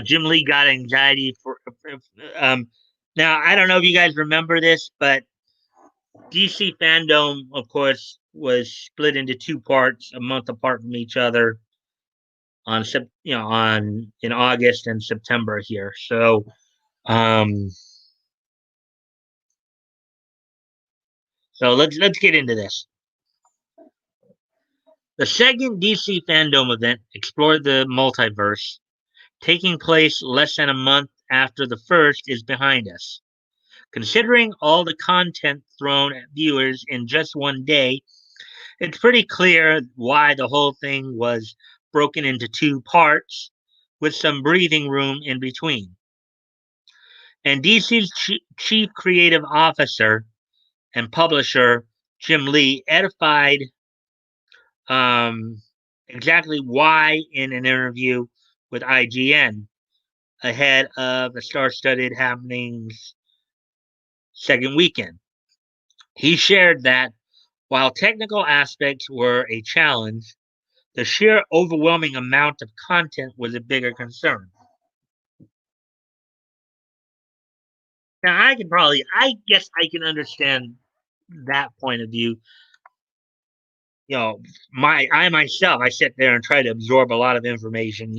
Jim Lee got anxiety for um. Now I don't know if you guys remember this, but DC fandom, of course, was split into two parts, a month apart from each other on on in August and September here. Um, so let's get into this. The second DC fandom event explored the multiverse, taking place less than a month after the first is behind us. Considering all the content thrown at viewers in just one day, it's pretty clear why the whole thing was broken into two parts with some breathing room in between. And DC's chief creative officer and publisher, Jim Lee, edified um, exactly why in an interview with IGN ahead of the star studded happenings second weekend. He shared that while technical aspects were a challenge, the sheer overwhelming amount of content was a bigger concern. Now, I guess I can understand that point of view. I myself, I sit there and try to absorb a lot of information.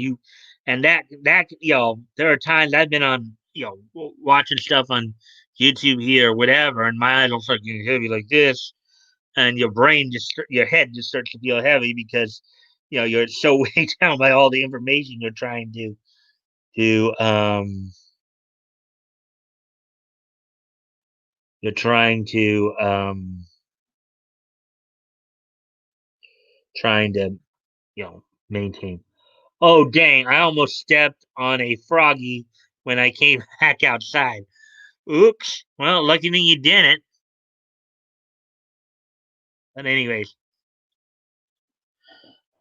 And there are times I've been on, watching stuff on YouTube here or whatever, and my eyes will start getting heavy like this, and your head just starts to feel heavy because, you're so weighed down by all the information you're trying to you're trying to maintain. Oh dang! I almost stepped on a froggy when I came back outside. Oops. Well, lucky thing you didn't. But anyways,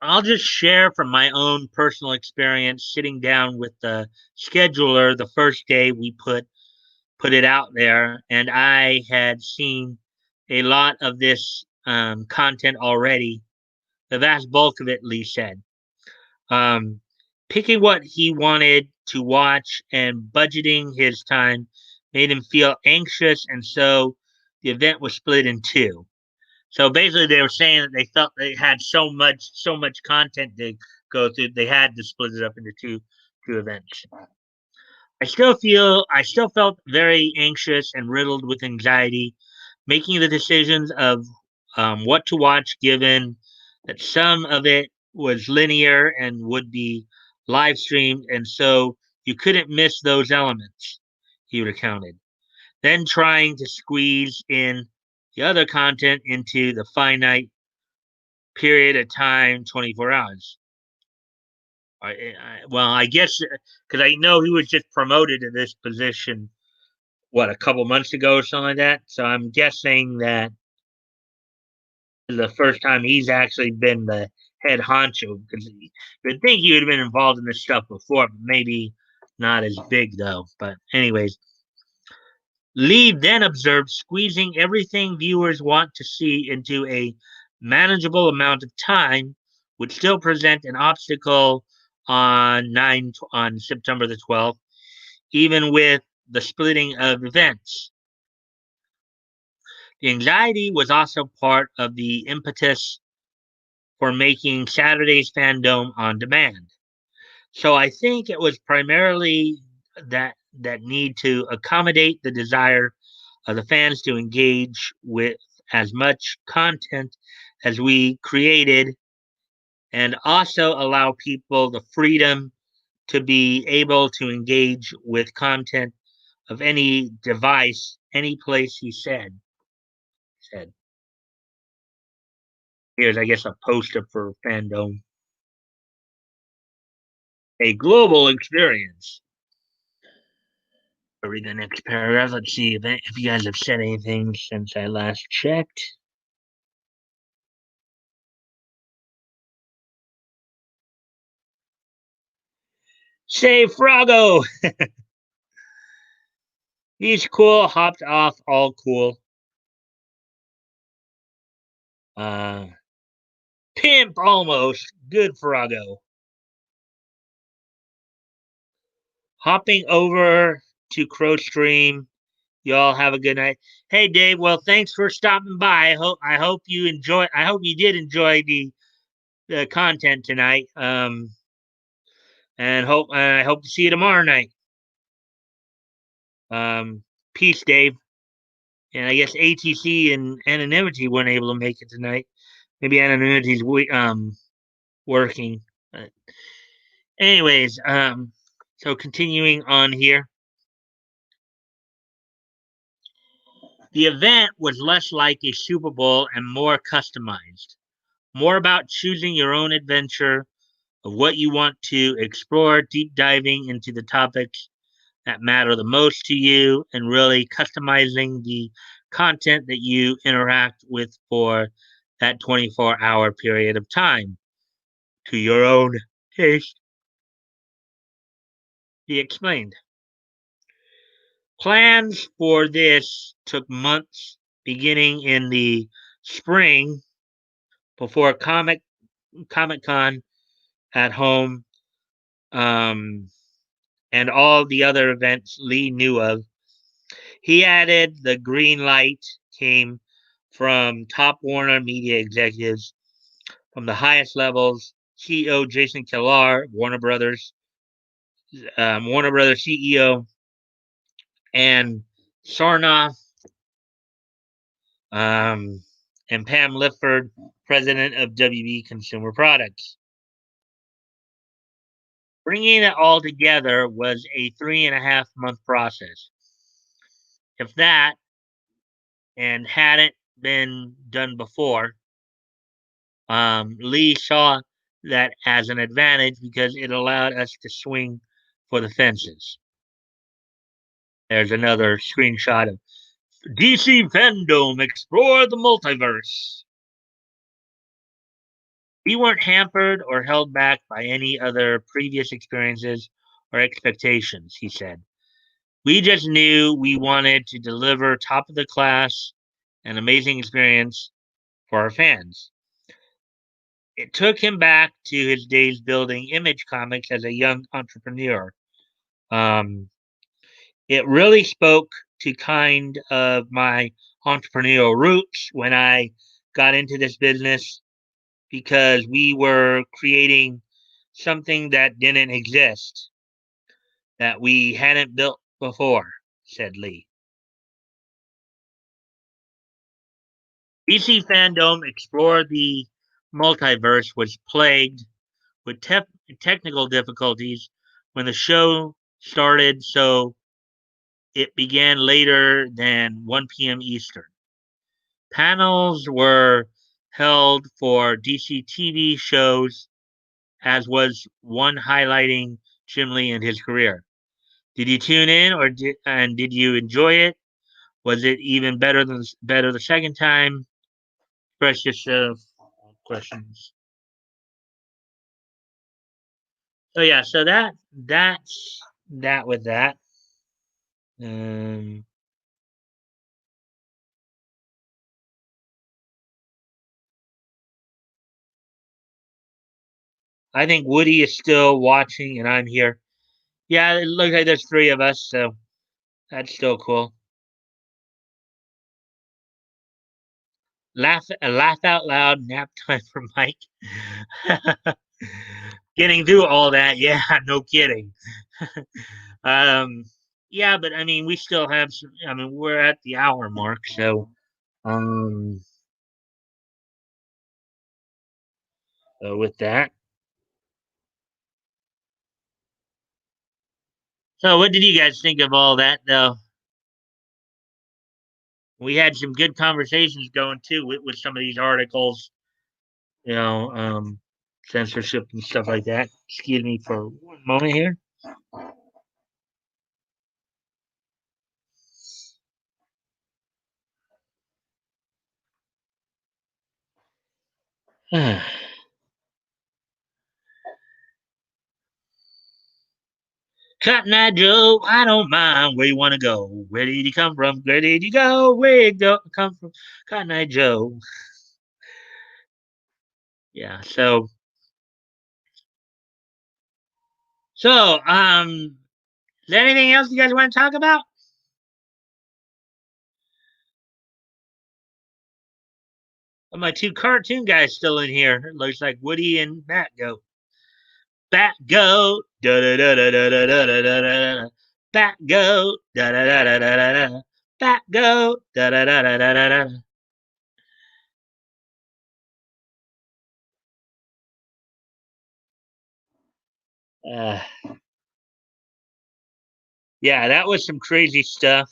I'll just share from my own personal experience sitting down with the scheduler the first day we put it out there, and I had seen a lot of this content already. The vast bulk of it, Lee said. Um, Picking what he wanted to watch and budgeting his time made him feel anxious, and so the event was split in two. So basically, they were saying that they felt they had so much content to go through, they had to split it up into two events. I still felt very anxious and riddled with anxiety, making the decisions of what to watch, given that some of it was linear and would be live streamed, and so you couldn't miss those elements, he recounted. Then trying to squeeze in the other content into the finite period of time, 24 hours. Well, I guess because I know he was just promoted to this position, what, a couple months ago or something like that. So I'm guessing that the first time he's actually been the head honcho because you'd think he would have been involved in this stuff before, but maybe not as big though. But anyways, Lee then observed squeezing everything viewers want to see into a manageable amount of time would still present an obstacle on September the 12th, even with the splitting of events. The anxiety was also part of the impetus for making Saturday's fandom on demand. So I think it was primarily that need to accommodate the desire of the fans to engage with as much content as we created and also allow people the freedom to be able to engage with content of any device, any place, he said. Here's, I guess, a poster for fandom. A global experience. I'll read the next paragraph. Let's see if you guys have said anything since I last checked. Say Froggo! He's cool, hopped off, all cool. Uh, Pimp almost. Good Froggo. Hopping over to Crow Stream. Y'all have a good night. Hey Dave, well thanks for stopping by. I hope you did enjoy the content tonight. And I hope to see you tomorrow night. Um Peace, Dave. And I guess ATC and Anonymity weren't able to make it tonight. Maybe Anonymity's working. Anyways, so continuing on here. The event was less like a Super Bowl and more customized, more about choosing your own adventure of what you want to explore, deep diving into the topics that matter the most to you, and really customizing the content that you interact with for that 24-hour period of time to your own taste. He explained. Plans for this took months, beginning in the spring before Comic Con at home, um, and all the other events Lee knew of. He added the green light came from top Warner Media executives from the highest levels. CEO Jason Kilar, Warner Brothers CEO, and Sarnoff, um, and Pam Lifford, president of WB Consumer Products. Bringing it all together was a 3.5 month process. If that, and hadn't been done before, Lee saw that as an advantage because it allowed us to swing for the fences. There's another screenshot of DC Fandom Explore the Multiverse. We weren't hampered or held back by any other previous experiences or expectations, he said. We just knew we wanted to deliver top of the class and amazing experience for our fans. It took him back to his days building Image Comics as a young entrepreneur. Um, it really spoke to kind of my entrepreneurial roots when I got into this business because we were creating something that didn't exist, that we hadn't built before, said Lee. DC Fandom Explore the Multiverse was plagued with technical difficulties when the show started, so it began later than 1 p.m. Eastern. Panels were held for DC TV shows, as was one highlighting Jim Lee and his career. Did you tune in, and did you enjoy it? Was it even better the second time? Precious questions. So yeah, so that's that with that. Um, I think Woody is still watching, and I'm here. Yeah, it looks like there's three of us, so that's still cool. Laugh out loud. Nap time for Mike. Getting through all that, yeah, no kidding. um, yeah, but I mean, we still have some. I mean, we're at the hour mark, so um, with that. So, what did you guys think of all that, though? We had some good conversations going too with some of these articles, you know, censorship and stuff like that. Excuse me for one moment here. Cotton Eye Joe, I don't mind where you want to go. Where did you come from? Where did you go? Where you go? Come from? Cotton Eye Joe. Yeah. So, is there anything else you guys want to talk about? Oh, my two cartoon guys still in here. It looks like Woody and Bat Goat. Bat Goat. Da da da da da da da da da da. Bat Goat. Da da da da da da da. Bat Goat. Da da da da da da da. Uh, yeah, that was some crazy stuff.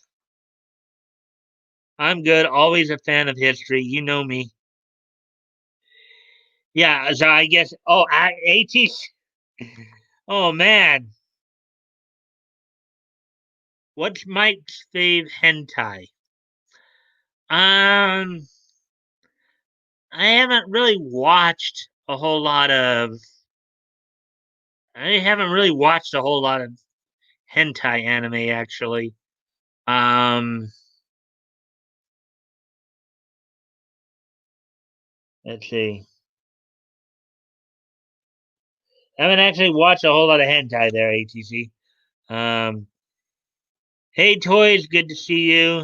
I'm good. Always a fan of history. You know me. Yeah, so I guess. Oh, ATC. Oh man, what's Mike's fave hentai? Um, I haven't really watched a whole lot of. I haven't really watched a whole lot of hentai anime actually. Um, let's see. I haven't actually watched a whole lot of hentai there, ATC. Um, hey, toys, good to see you.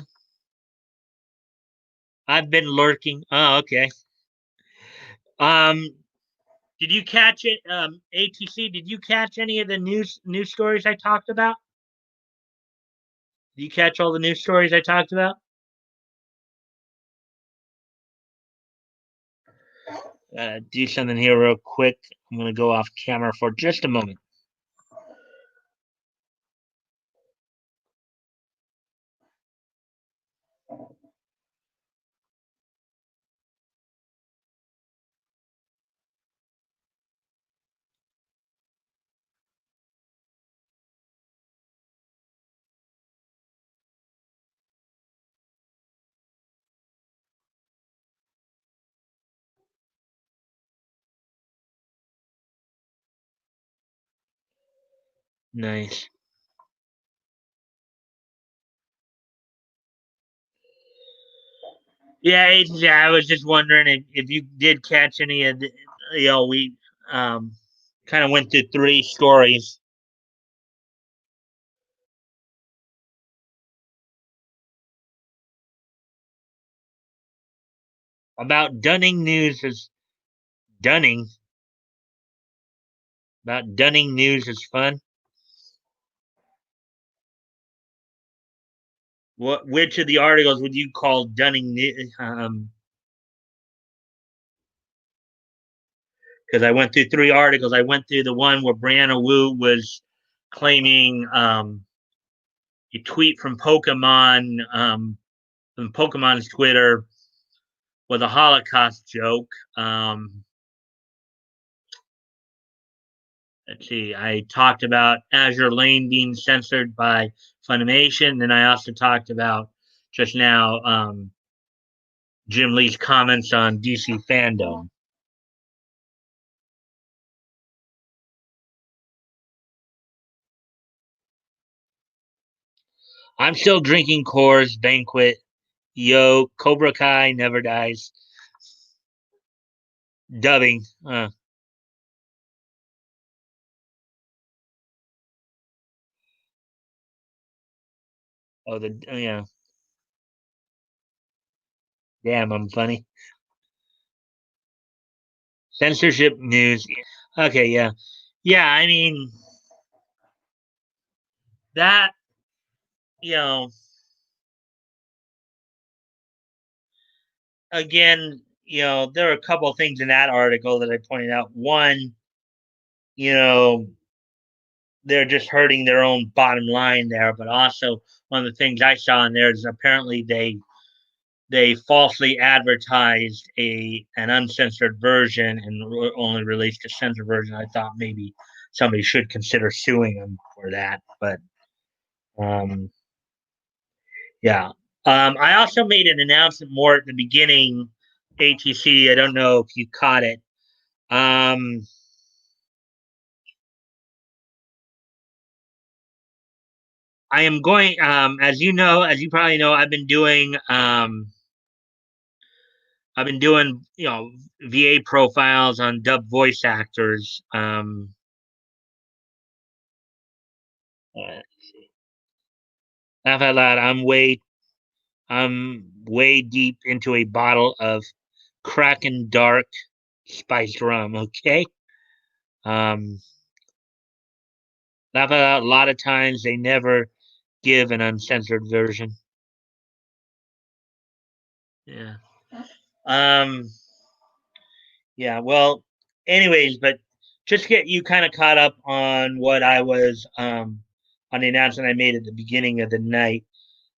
I've been lurking. Oh, okay. Um, did you catch it, ATC? Did you catch any of the news stories I talked about? Did you catch all the news stories I talked about? Do something here real quick. I'm gonna go off camera for just a moment. Nice. Yeah, ATC. I was just wondering if you did catch any of the. We um kind of went through three stories about Dunning News is Dunning about Dunning News is fun. Which of the articles would you call Dunning? Because I went through three articles. I went through the one where Brianna Wu was claiming a tweet from Pokemon's Twitter was a Holocaust joke. Let's see. I talked about Azure Lane being censored by Funimation, and I also talked about just now Jim Lee's comments on DC fandom. I'm still drinking Coors Banquet. Yo, Cobra Kai never dies. Dubbing. Yeah. Damn, I'm funny. Censorship news. Okay, yeah. Yeah, I mean, that, you know, again, there are a couple of things in that article that I pointed out. One, you know, they're just hurting their own bottom line there, but also one of the things I saw in there is apparently they falsely advertised an uncensored version and only released a censored version. I thought maybe somebody should consider suing them for that, but um, yeah. I also made an announcement more at the beginning ATC. I don't know if you caught it. Um, I am going. As you know, as you probably know, I've been doing. I've been doing, VA profiles on dub voice actors. Uh, laugh out loud. I'm way deep into a bottle of Kraken Dark spiced rum. Okay. Um, laugh out loud. A lot of times they never give an uncensored version. Yeah. Um. Yeah. Well. Anyways, but just get you kind of caught up on what I was on the announcement I made at the beginning of the night.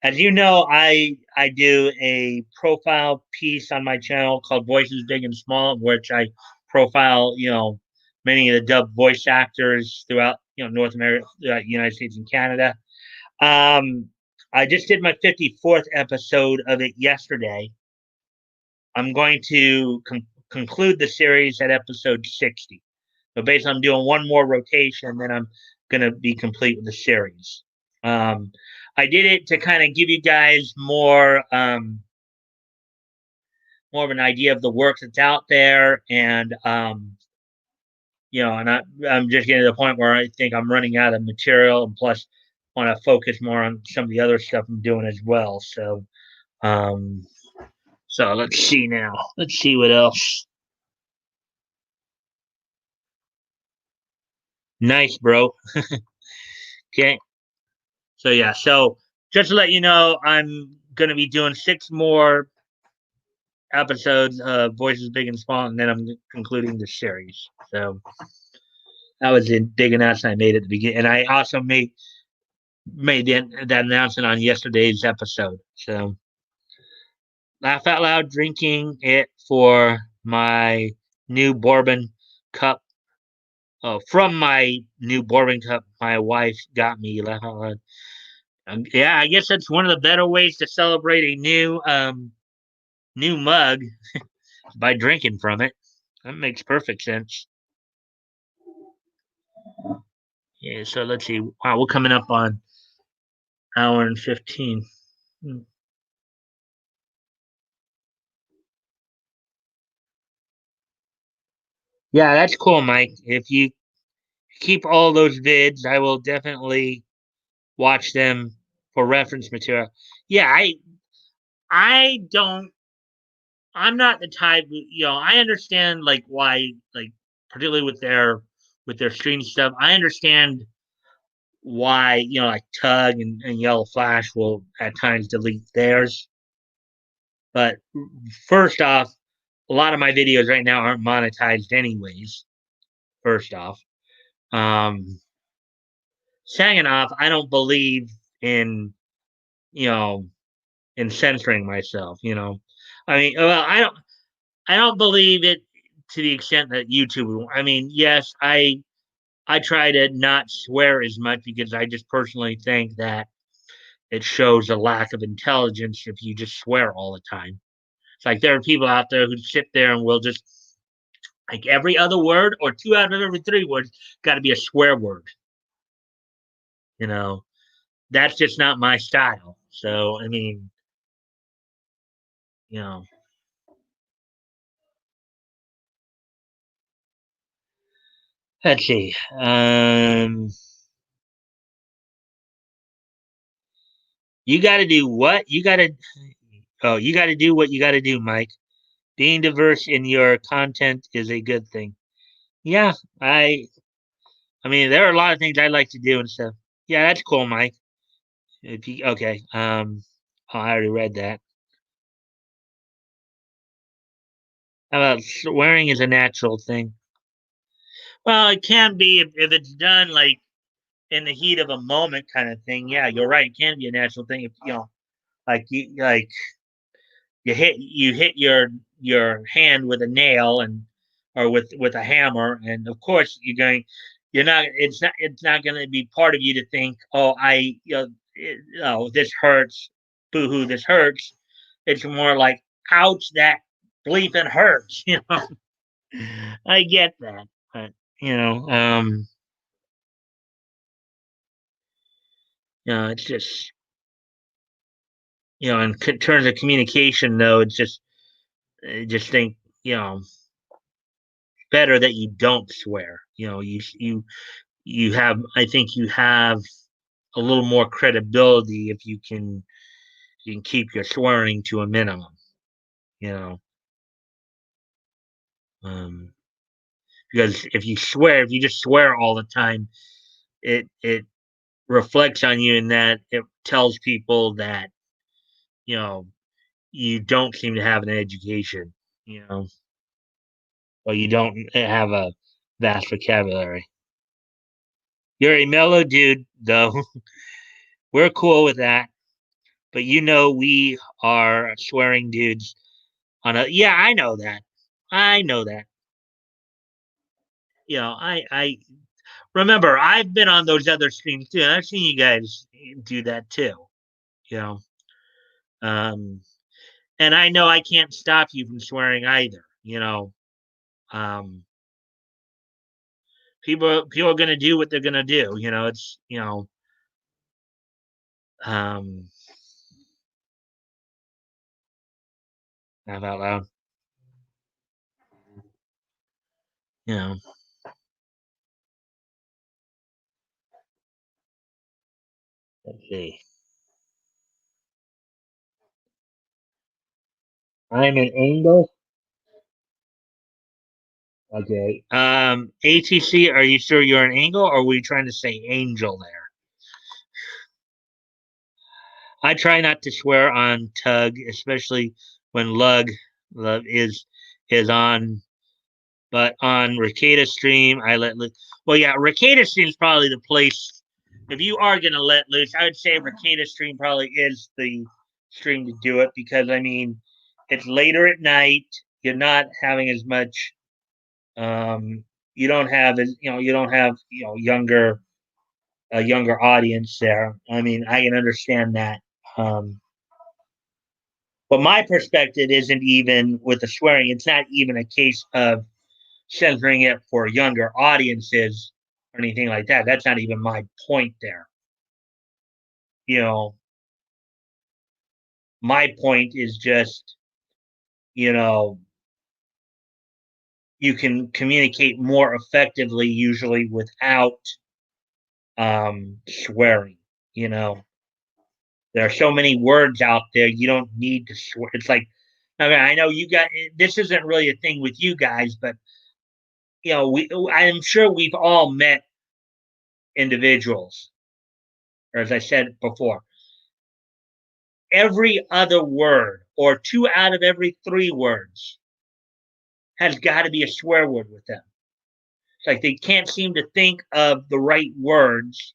As you know, I do a profile piece on my channel called Voices Big and Small, which I profile, many of the dub voice actors throughout, North America, United States and Canada. Um, I just did my 54th episode of it yesterday. I'm going to conclude the series at episode 60. So basically, I'm doing one more rotation, then I'm going to be complete with the series. Um, I did it to kind of give you guys more of an idea of the work that's out there, and I'm just getting to the point where I think I'm running out of material, and plus want to focus more on some of the other stuff I'm doing as well. Um, so let's see now. Let's see what else. Nice, bro. Okay. So yeah, so just to let you know, I'm gonna be doing 6 more episodes of Voices Big and Small, and then I'm concluding the series. So that was a big announcement I made at the beginning, and I also made that announcement on yesterday's episode. So laugh out loud, drinking it for my new bourbon cup. Oh, from my new bourbon cup, my wife got me. Laugh out loud. Yeah, I guess that's one of the better ways to celebrate a new mug by drinking from it. That makes perfect sense. Yeah, so let's see. Wow, we're coming up on hour and 15. Hmm. Yeah, that's cool, Mike. If you keep all those vids, I will definitely watch them for reference material. Yeah, I don't I'm not the type, I understand like why, like, particularly with their stream stuff. I understand why, like Tug and Yellow Flash will at times delete theirs. But first off, a lot of my videos right now aren't monetized anyways. First off, um, second off, I don't believe in you know in censoring myself. I mean, well, I don't believe it to the extent that YouTube. I mean, yes, I try to not swear as much because I just personally think that it shows a lack of intelligence if you just swear all the time. It's like there are people out there who sit there and will just, like, every other word or 2 out of every 3 words got to be a swear word. You know, that's just not my style. So I mean, you know, let's see. You got to do what you got to. Oh, you got to do what you got to do, Mike. Being diverse in your content is a good thing. Yeah, I mean, there are a lot of things I like to do and stuff. Yeah, that's cool, Mike. If you okay, oh, I already read that. How about swearing is a natural thing? Well, it can be if it's done like in the heat of a moment, kind of thing. Yeah, you're right. It can be a natural thing if like you hit your hand with a nail and or with a hammer, and of course you're not it's not going to be part of you to think, oh, this hurts, boo hoo, this hurts. It's more like, ouch, that bleeping hurts. I get that, but you know, um, it's just in terms of communication, though, it's just I just think better that you don't swear. You have I think you have a little more credibility if you can keep your swearing to a minimum. You know, um, because if you just swear all the time, it reflects on you in that it tells people that you know you don't seem to have an education. You know, or you don't have a vast vocabulary. You're a mellow dude, though. We're cool with that. But we are swearing dudes on a. Yeah, I know that. I know that. I remember I've been on those other streams too. And I've seen you guys do that too. You know, um, and I know I can't stop you from swearing either. Um, people are gonna do what they're gonna do. It's um, laugh out loud. You know, let's see. I'm an angel. Okay. ATC, are you sure you're an angle or were you trying to say angel there? I try not to swear on Tug, especially when Lug is on. But on Ricada stream, I let loose. Well, yeah, Ricada stream is probably the place. If you are gonna let loose, I would say Ricada stream probably is the stream to do it because I mean, it's later at night. You're not having as much. Um, you don't have you don't have younger a younger audience there. I mean, I can understand that. Um, but my perspective isn't even with the swearing. It's not even a case of censoring it for younger audiences or anything like that. That's not even my point there. You know, my point is just, you know, you can communicate more effectively usually without swearing. You know, there are so many words out there. You don't need to swear. It's like, I mean, I know you got this isn't really a thing with you guys, but I'm sure we've all met individuals, or as I said before, every other word or two out of every three words has got to be a swear word with them. It's like they can't seem to think of the right words.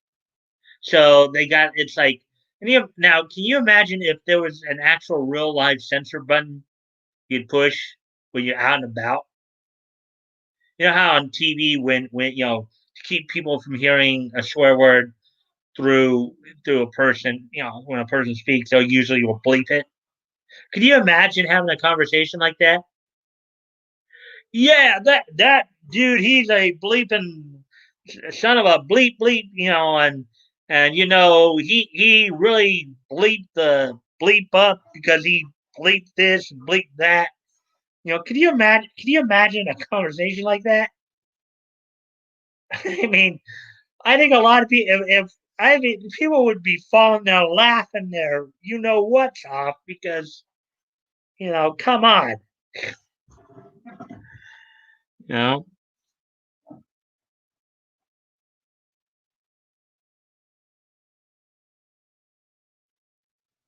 So it's like, now, can you imagine if there was an actual real live censor button you'd push when you're out and about? You know how on TV when to keep people from hearing a swear word through a person, when a person speaks, they'll usually will bleep it. Could you imagine having a conversation like that? Yeah, that dude, he's a bleeping son of a bleep bleep, and he really bleeped the bleep up because he bleeped this, bleeped that. Could you imagine? Can you imagine a conversation like that? I mean, I think a lot of people, if I mean, people would be falling there laughing their, what's off because, come on, you know.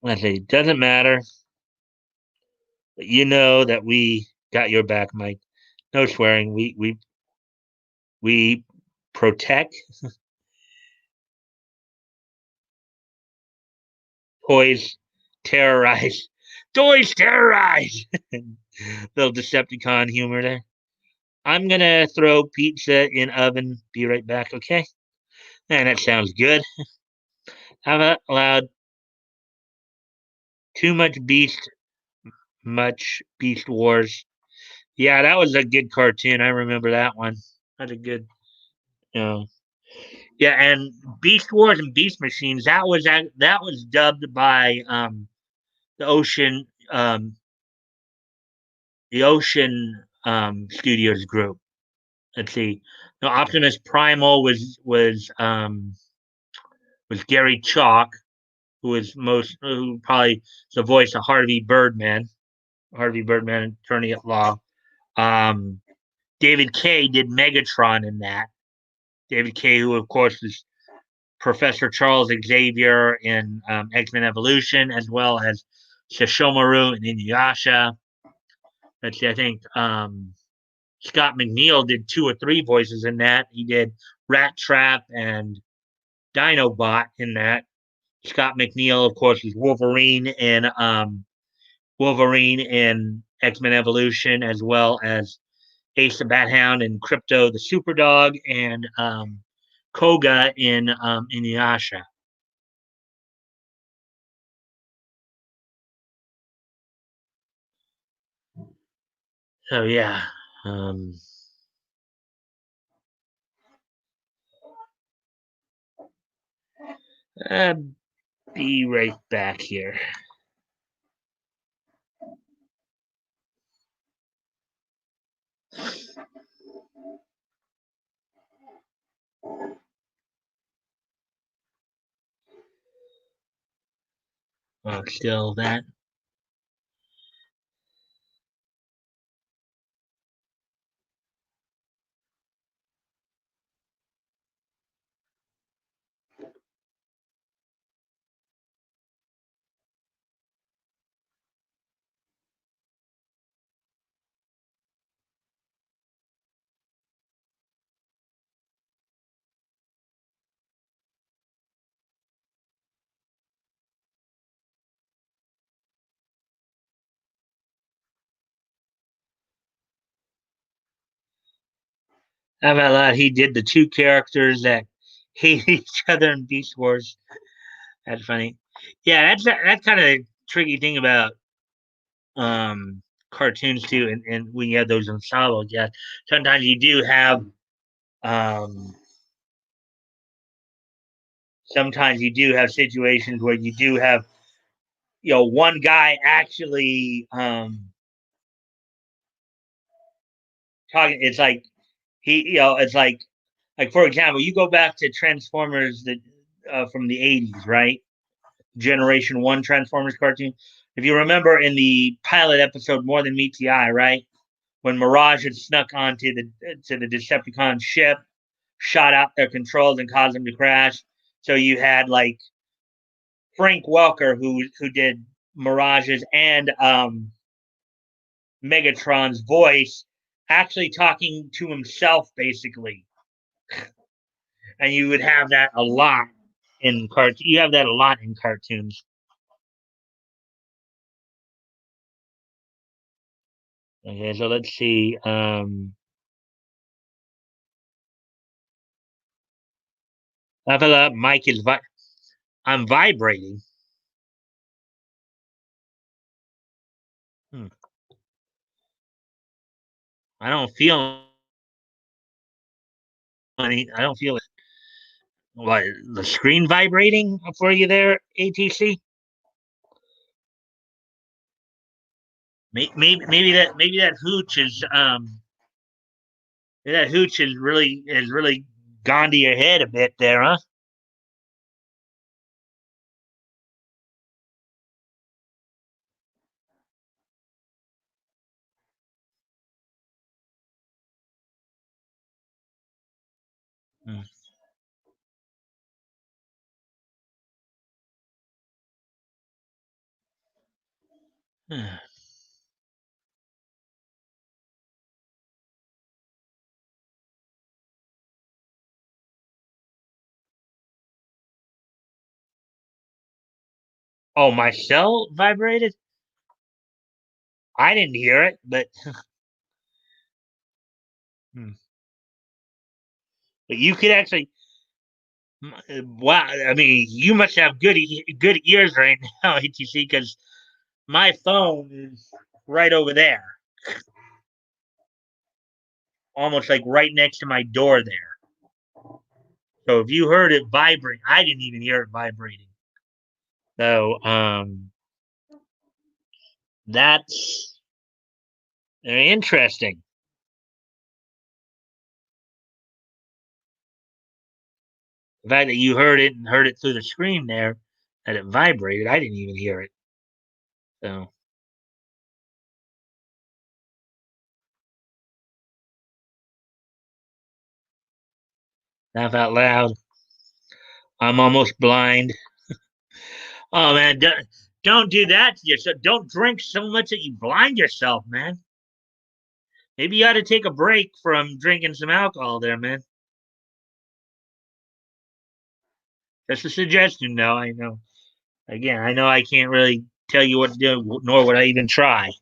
Let's say it doesn't matter, but you know that we got your back, Mike. No swearing. We protect toys, terrorize, toys terrorize. Little Decepticon humor there. I'm gonna throw pizza in oven. Be right back, okay? And that sounds good. I've allowed too much beast, much beast wars. Yeah, that was a good cartoon. I remember that one. That's a good, you know. Yeah, and Beast Wars and Beast Machines. That was dubbed by the Ocean Studios group. Let's see. No, Optimus Primal was Gary Chalk, who probably is the voice of Harvey Birdman, attorney at law. Um, David Kay did Megatron in that. David Kay, who of course is Professor Charles Xavier in X-Men Evolution, as well as Shishomaru and Inuyasha. Let's see, I think Scott McNeil did two or three voices in that. He did Rat Trap and Dinobot in that. Scott McNeil, of course, is Wolverine in X-Men Evolution, as well as Ace the Bat Hound and Crypto the Superdog, and Koga in Inuyasha. So yeah, um, I'll be right back here. Still that. How about that? He did the two characters that hate each other in Beast Wars. That's funny. Yeah, that's kind of a tricky thing about um, cartoons too, and when you have those ensembles, yeah, sometimes you do have um, situations where you do have one guy actually talking. It's like it's like for example, you go back to Transformers that from the '80s, right? Generation One Transformers cartoon. If you remember in the pilot episode, More Than Meets the Eye, right? When Mirage had snuck onto the Decepticon ship, shot out their controls and caused them to crash. So you had like Frank Welker who did Mirage's and Megatron's voice, actually talking to himself basically, and you would have that a lot in cartoons. You have that a lot in cartoons. Okay, so let's see. Level up. I'm vibrating. Hmm. I don't feel any. I don't feel it. What, the screen vibrating for you there, ATC? Maybe that hooch is really gone to your head a bit there, huh? Hmm. Oh, my cell vibrated. I didn't hear it, hmm. But you could actually. Wow, I mean, you must have good ears right now, ATC, because my phone is right over there. almost like right next to my door there. So if you heard it vibrate, I didn't even hear it vibrating. So that's very interesting. The fact that you heard it and heard it through the screen there, that it vibrated, I didn't even hear it. So laugh out loud. I'm almost blind. Oh man, don't do that to yourself. Don't drink so much that you blind yourself, man. Maybe you ought to take a break from drinking some alcohol there, man. That's a suggestion, though. I know. Again, I know I can't really tell you what to do, nor would I even try.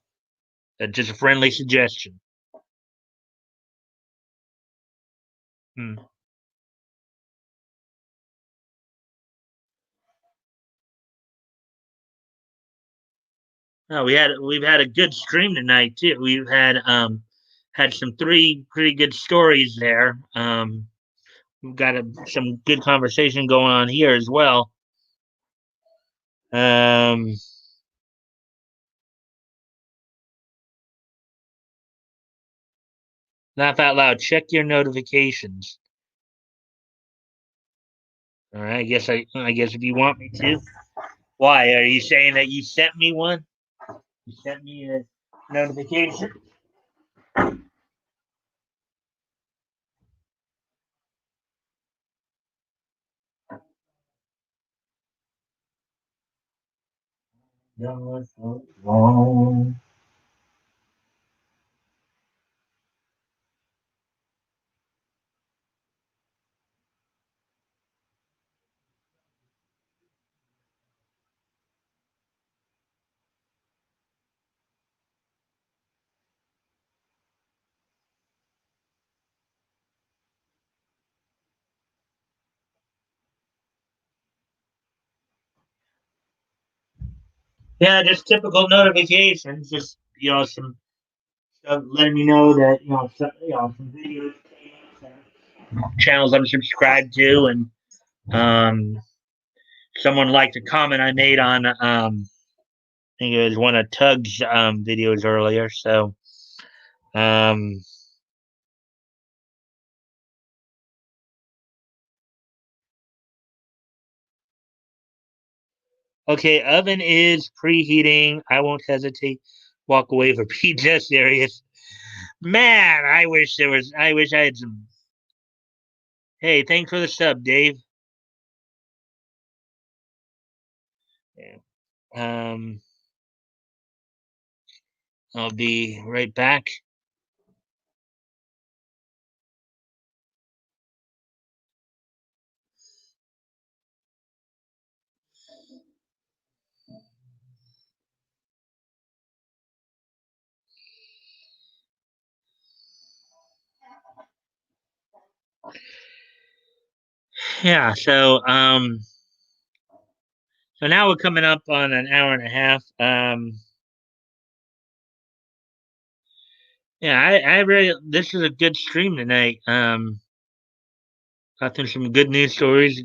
That's just a friendly suggestion. Hmm. No, we've had a good stream tonight too. We've had some three pretty good stories there. We've got some good conversation going on here as well. Um, Laugh out loud. Check your notifications. All right. I guess if you want me to. Why are you saying that you sent me one? You sent me a notification. Wrong. Yeah, just typical notifications. Just some stuff letting me know that some videos, channels I'm subscribed to, and um, someone liked a comment I made on I think it was one of Tug's videos earlier. So um, okay, oven is preheating. I won't hesitate. Walk away for pizza. Serious. Man, I wish there was. I wish I had some. Hey, thanks for the sub, Dave. Yeah. Um, I'll be right back. Yeah. So now we're coming up on an hour and a half. Yeah, I really. This is a good stream tonight. Got through some good news stories.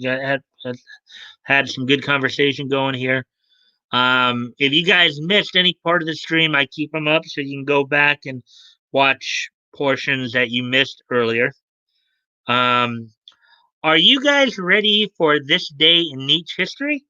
Had some good conversation going here. If you guys missed any part of the stream, I keep them up so you can go back and watch portions that you missed earlier. Um, are you guys ready for this day in Nietzsche history?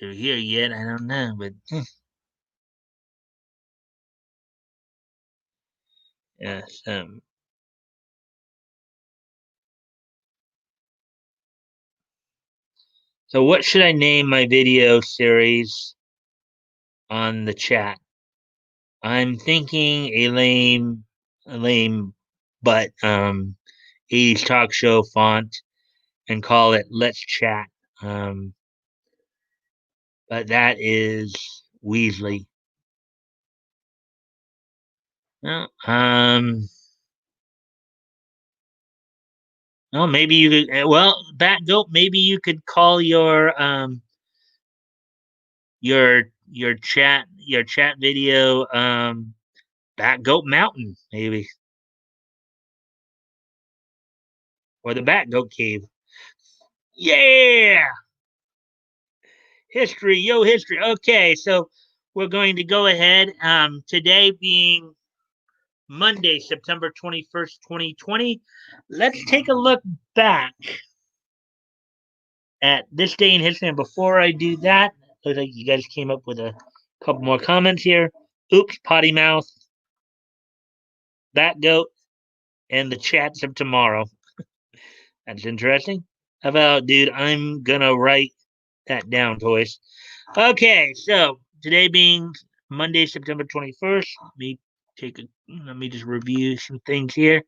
They're here yet? I don't know, but Yes. So what should I name my video series on the chat? I'm thinking a lame, but 80s talk show font and call it "Let's Chat." Um, but that is Weasley. Well, well, maybe you could. Well, Bat Goat. Maybe you could call your chat video Bat Goat Mountain, maybe, or the Bat Goat Cave. Yeah, history, yo, history. Okay, so we're going to go ahead. Today being Monday, September 21st, 2020. Let's take a look back at this day in history. And before I do that, looks like you guys came up with a couple more comments here. Oops, potty mouth, Bat Goat, and the chats of tomorrow. That's interesting. How about, dude, I'm gonna write that down, toys. Okay, so today being Monday, September 21st, let me just review some things here.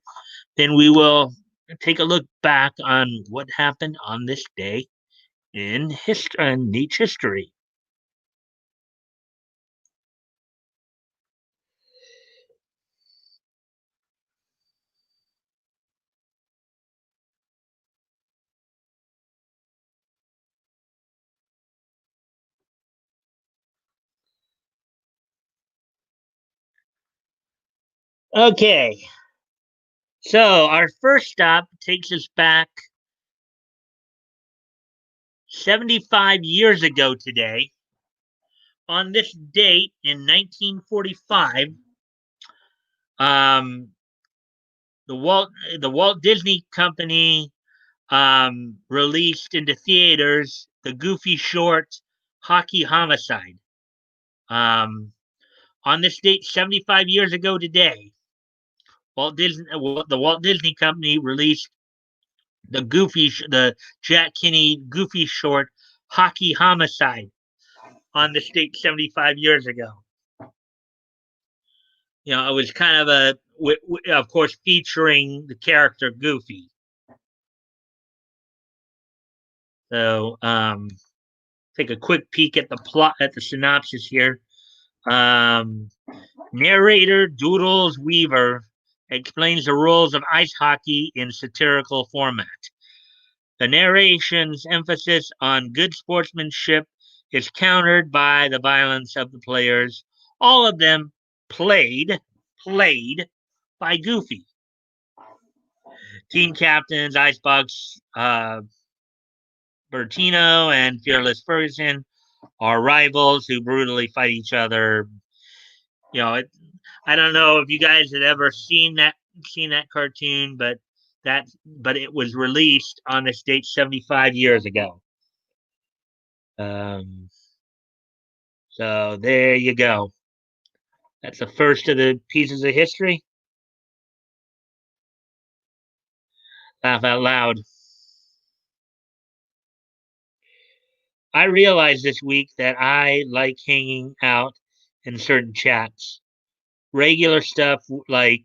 Then we will take a look back on what happened on this day in history, Nietzsche history. Okay, so our first stop takes us back 75 years ago today. On this date in 1945, um, the Walt Disney Company released into theaters the Goofy short Hockey Homicide. Um, on this date, 75 years ago today, the Walt Disney Company released the Jack Kinney Goofy short Hockey Homicide on this date 75 years ago. It was kind of of course, featuring the character Goofy. So, take a quick peek at the synopsis here. Um, Narrator Doodles Weaver explains the rules of ice hockey in satirical format. The narration's emphasis on good sportsmanship is countered by the violence of the players, all of them played by Goofy. Team captains Icebox Bertino and Fearless Ferguson are rivals who brutally fight each other. I don't know if you guys had ever seen that cartoon, but it was released on this date 75 years ago. Um, so there you go. That's the first of the pieces of history. Laugh out loud. I realized this week that I like hanging out in certain chats. Regular stuff like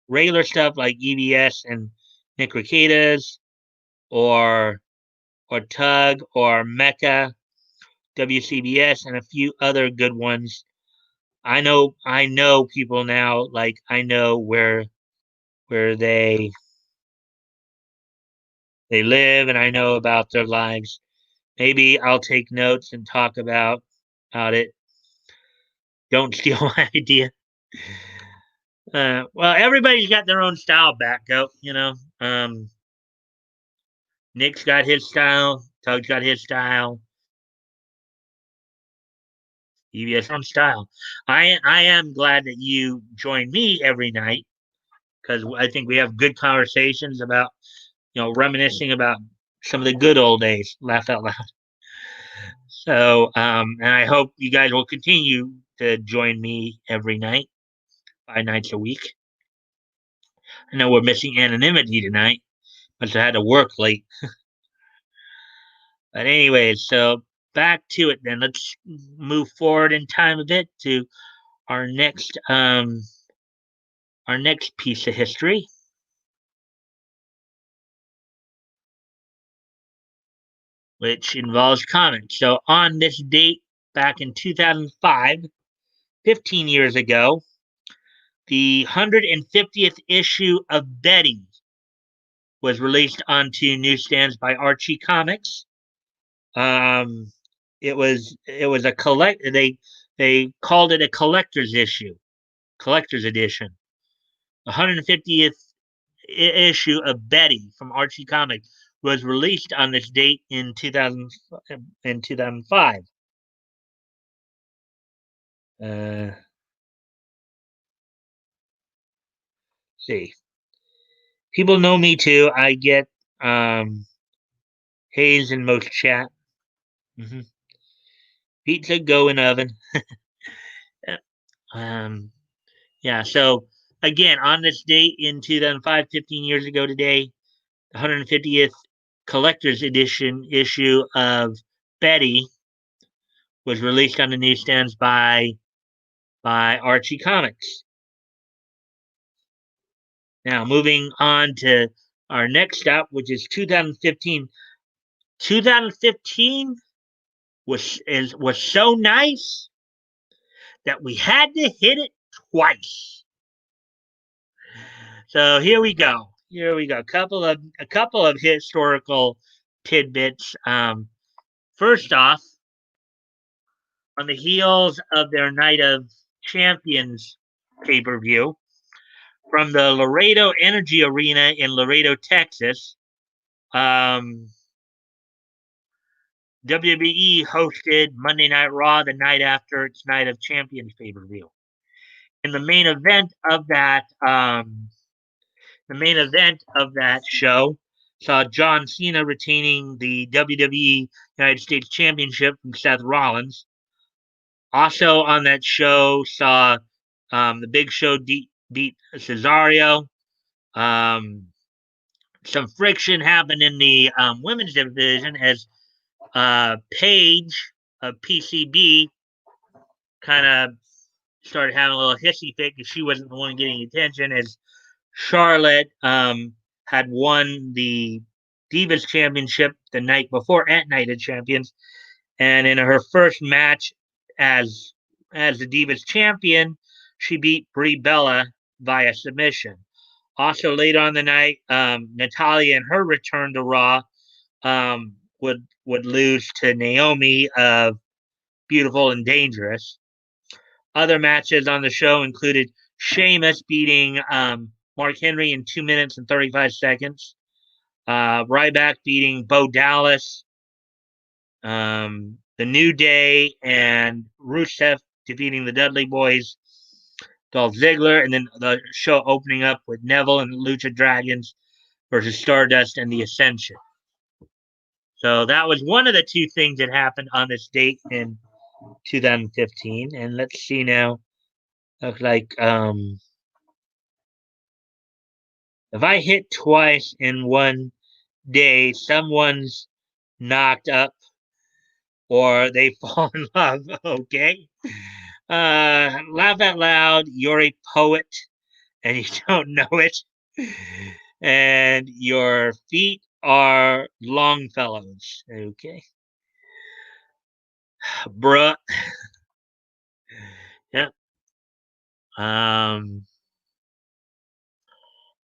EBS and Nick Ricadas, or Tug, or Mecca, WCBS, and a few other good ones. I know people now, like I know where they live, and I know about their lives. Maybe I'll take notes and talk about it. Don't steal my idea. Well, everybody's got their own style, Back Goat. Nick's got his style. Tug's got his style. EBS own style. I am glad that you join me every night, because I think we have good conversations about, reminiscing about some of the good old days. Laugh out loud. So, and I hope you guys will continue to join me every night, 5 nights a week. I know we're missing anonymity tonight, but I had to work late. But anyways, so back to it then. Let's move forward in time a bit to our next um our next piece of history, which involves comics. So on this date back in 2005, 15 years ago, the 150th issue of Betty was released onto newsstands by Archie Comics. Um, it was a they called it a collector's edition. The 150th issue of Betty from Archie Comics was released on this date in 2005. Uh, see, people know me too. I get Hayes in most chat. Mm-hmm. Pizza go in oven. um, yeah. So again, on this date in 2005, 15 years ago today, the 150th collector's edition issue of Betty was released on the newsstands by Archie Comics. Now, moving on to our next stop, which is 2015. 2015 was so nice that we had to hit it twice. So here we go. Here we go. A couple of historical tidbits. First off, on the heels of their Night of Champions pay-per-view from the Laredo Energy Arena in Laredo, Texas, um, WWE hosted Monday Night Raw the night after its Night of Champions pay-per-view. In the main event of that show saw John Cena retaining the WWE United States Championship from Seth Rollins. Also on that show saw the Big Show beat Cesaro. Um, some friction happened in the women's division as Paige of PCB kind of started having a little hissy fit because she wasn't the one getting attention as Charlotte had won the Divas Championship the night before at Night of Champions, and in her first match as the Divas Champion, she beat Brie Bella via submission. Also, later on the night, Natalia, in her return to Raw, would lose to Naomi of Beautiful and Dangerous. Other matches on the show included Sheamus beating Mark Henry in 2 minutes and 35 seconds. Ryback beating Bo Dallas. The New Day and Rusev defeating the Dudley Boys, Dolph Ziggler, and then the show opening up with Neville and Lucha Dragons versus Stardust and the Ascension. So that was one of the two things that happened on this date in 2015. And let's see now. Looks like if I hit twice in one day, someone's knocked up or they fall in love. Okay. Laugh out loud. You're a poet and you don't know it. And your feet are Longfellows. Okay. Bruh. Yeah.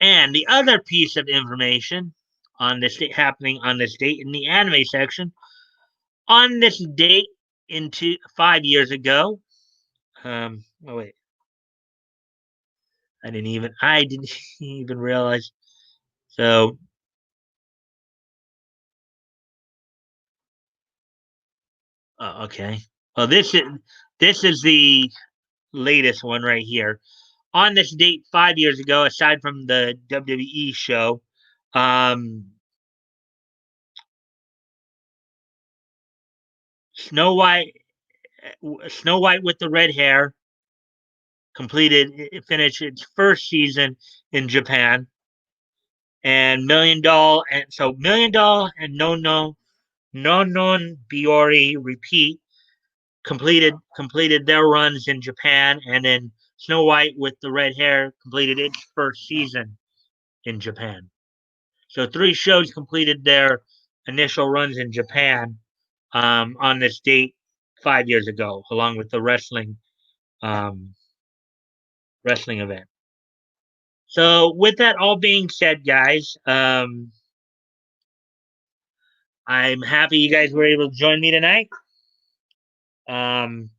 And the other piece of information on this date, happening on this date in the anime section, on this date into 5 years ago. Oh wait, I didn't even realize. So, okay. Well, this is the latest one right here. On this date 5 years ago, aside from the WWE show, um, Snow White, Snow White with the red hair, finished its first season in Japan. and Million Doll and No Non Biori repeat completed their runs in Japan, and then Snow White with the red hair completed its first season in Japan. So three shows completed their initial runs in Japan on this date 5 years ago, along with the um, wrestling event. So with that all being said, guys, I'm happy you guys were able to join me tonight. Um,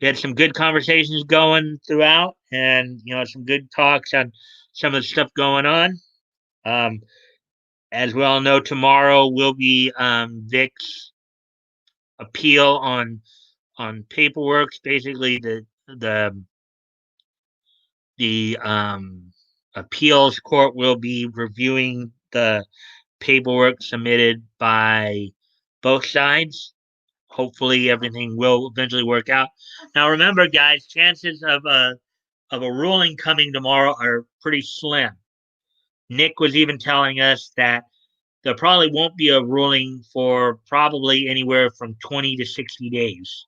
we had some good conversations going throughout, and some good talks on some of the stuff going on. Um, as we all know, tomorrow will be Vic's appeal on paperwork. Basically, the appeals court will be reviewing the paperwork submitted by both sides. Hopefully, everything will eventually work out. Now, remember, guys, chances of a ruling coming tomorrow are pretty slim. Nick was even telling us that there probably won't be a ruling for probably anywhere from 20 to 60 days.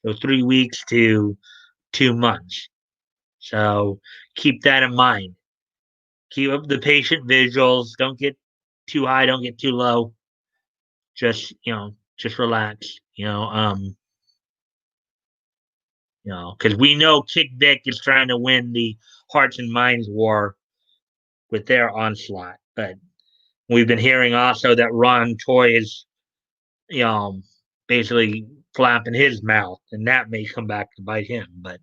So 3 weeks to 2 months. So keep that in mind. Keep up the patient visuals. Don't get too high. Don't get too low. Just relax. Because we know Kick Vic is trying to win the hearts and minds war with their onslaught. But we've been hearing also that Ron Toy is, you know, basically flapping his mouth, and that may come back to bite him. But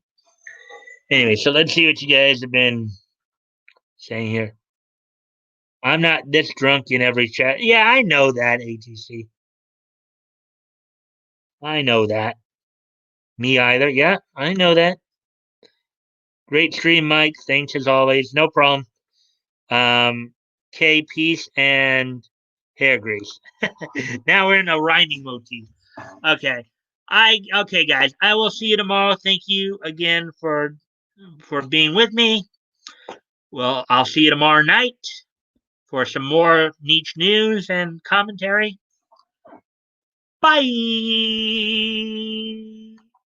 anyway, so let's see what you guys have been saying here. I'm not this drunk in every chat. Yeah, I know that, ATC. I know that. Me either. Yeah, I know that. Great stream, Mike. Thanks as always. No problem. K, peace, and hair grease. Now we're in a rhyming motif. Okay. Okay, guys. I will see you tomorrow. Thank you again for being with me. Well, I'll see you tomorrow night for some more niche news and commentary. Bye.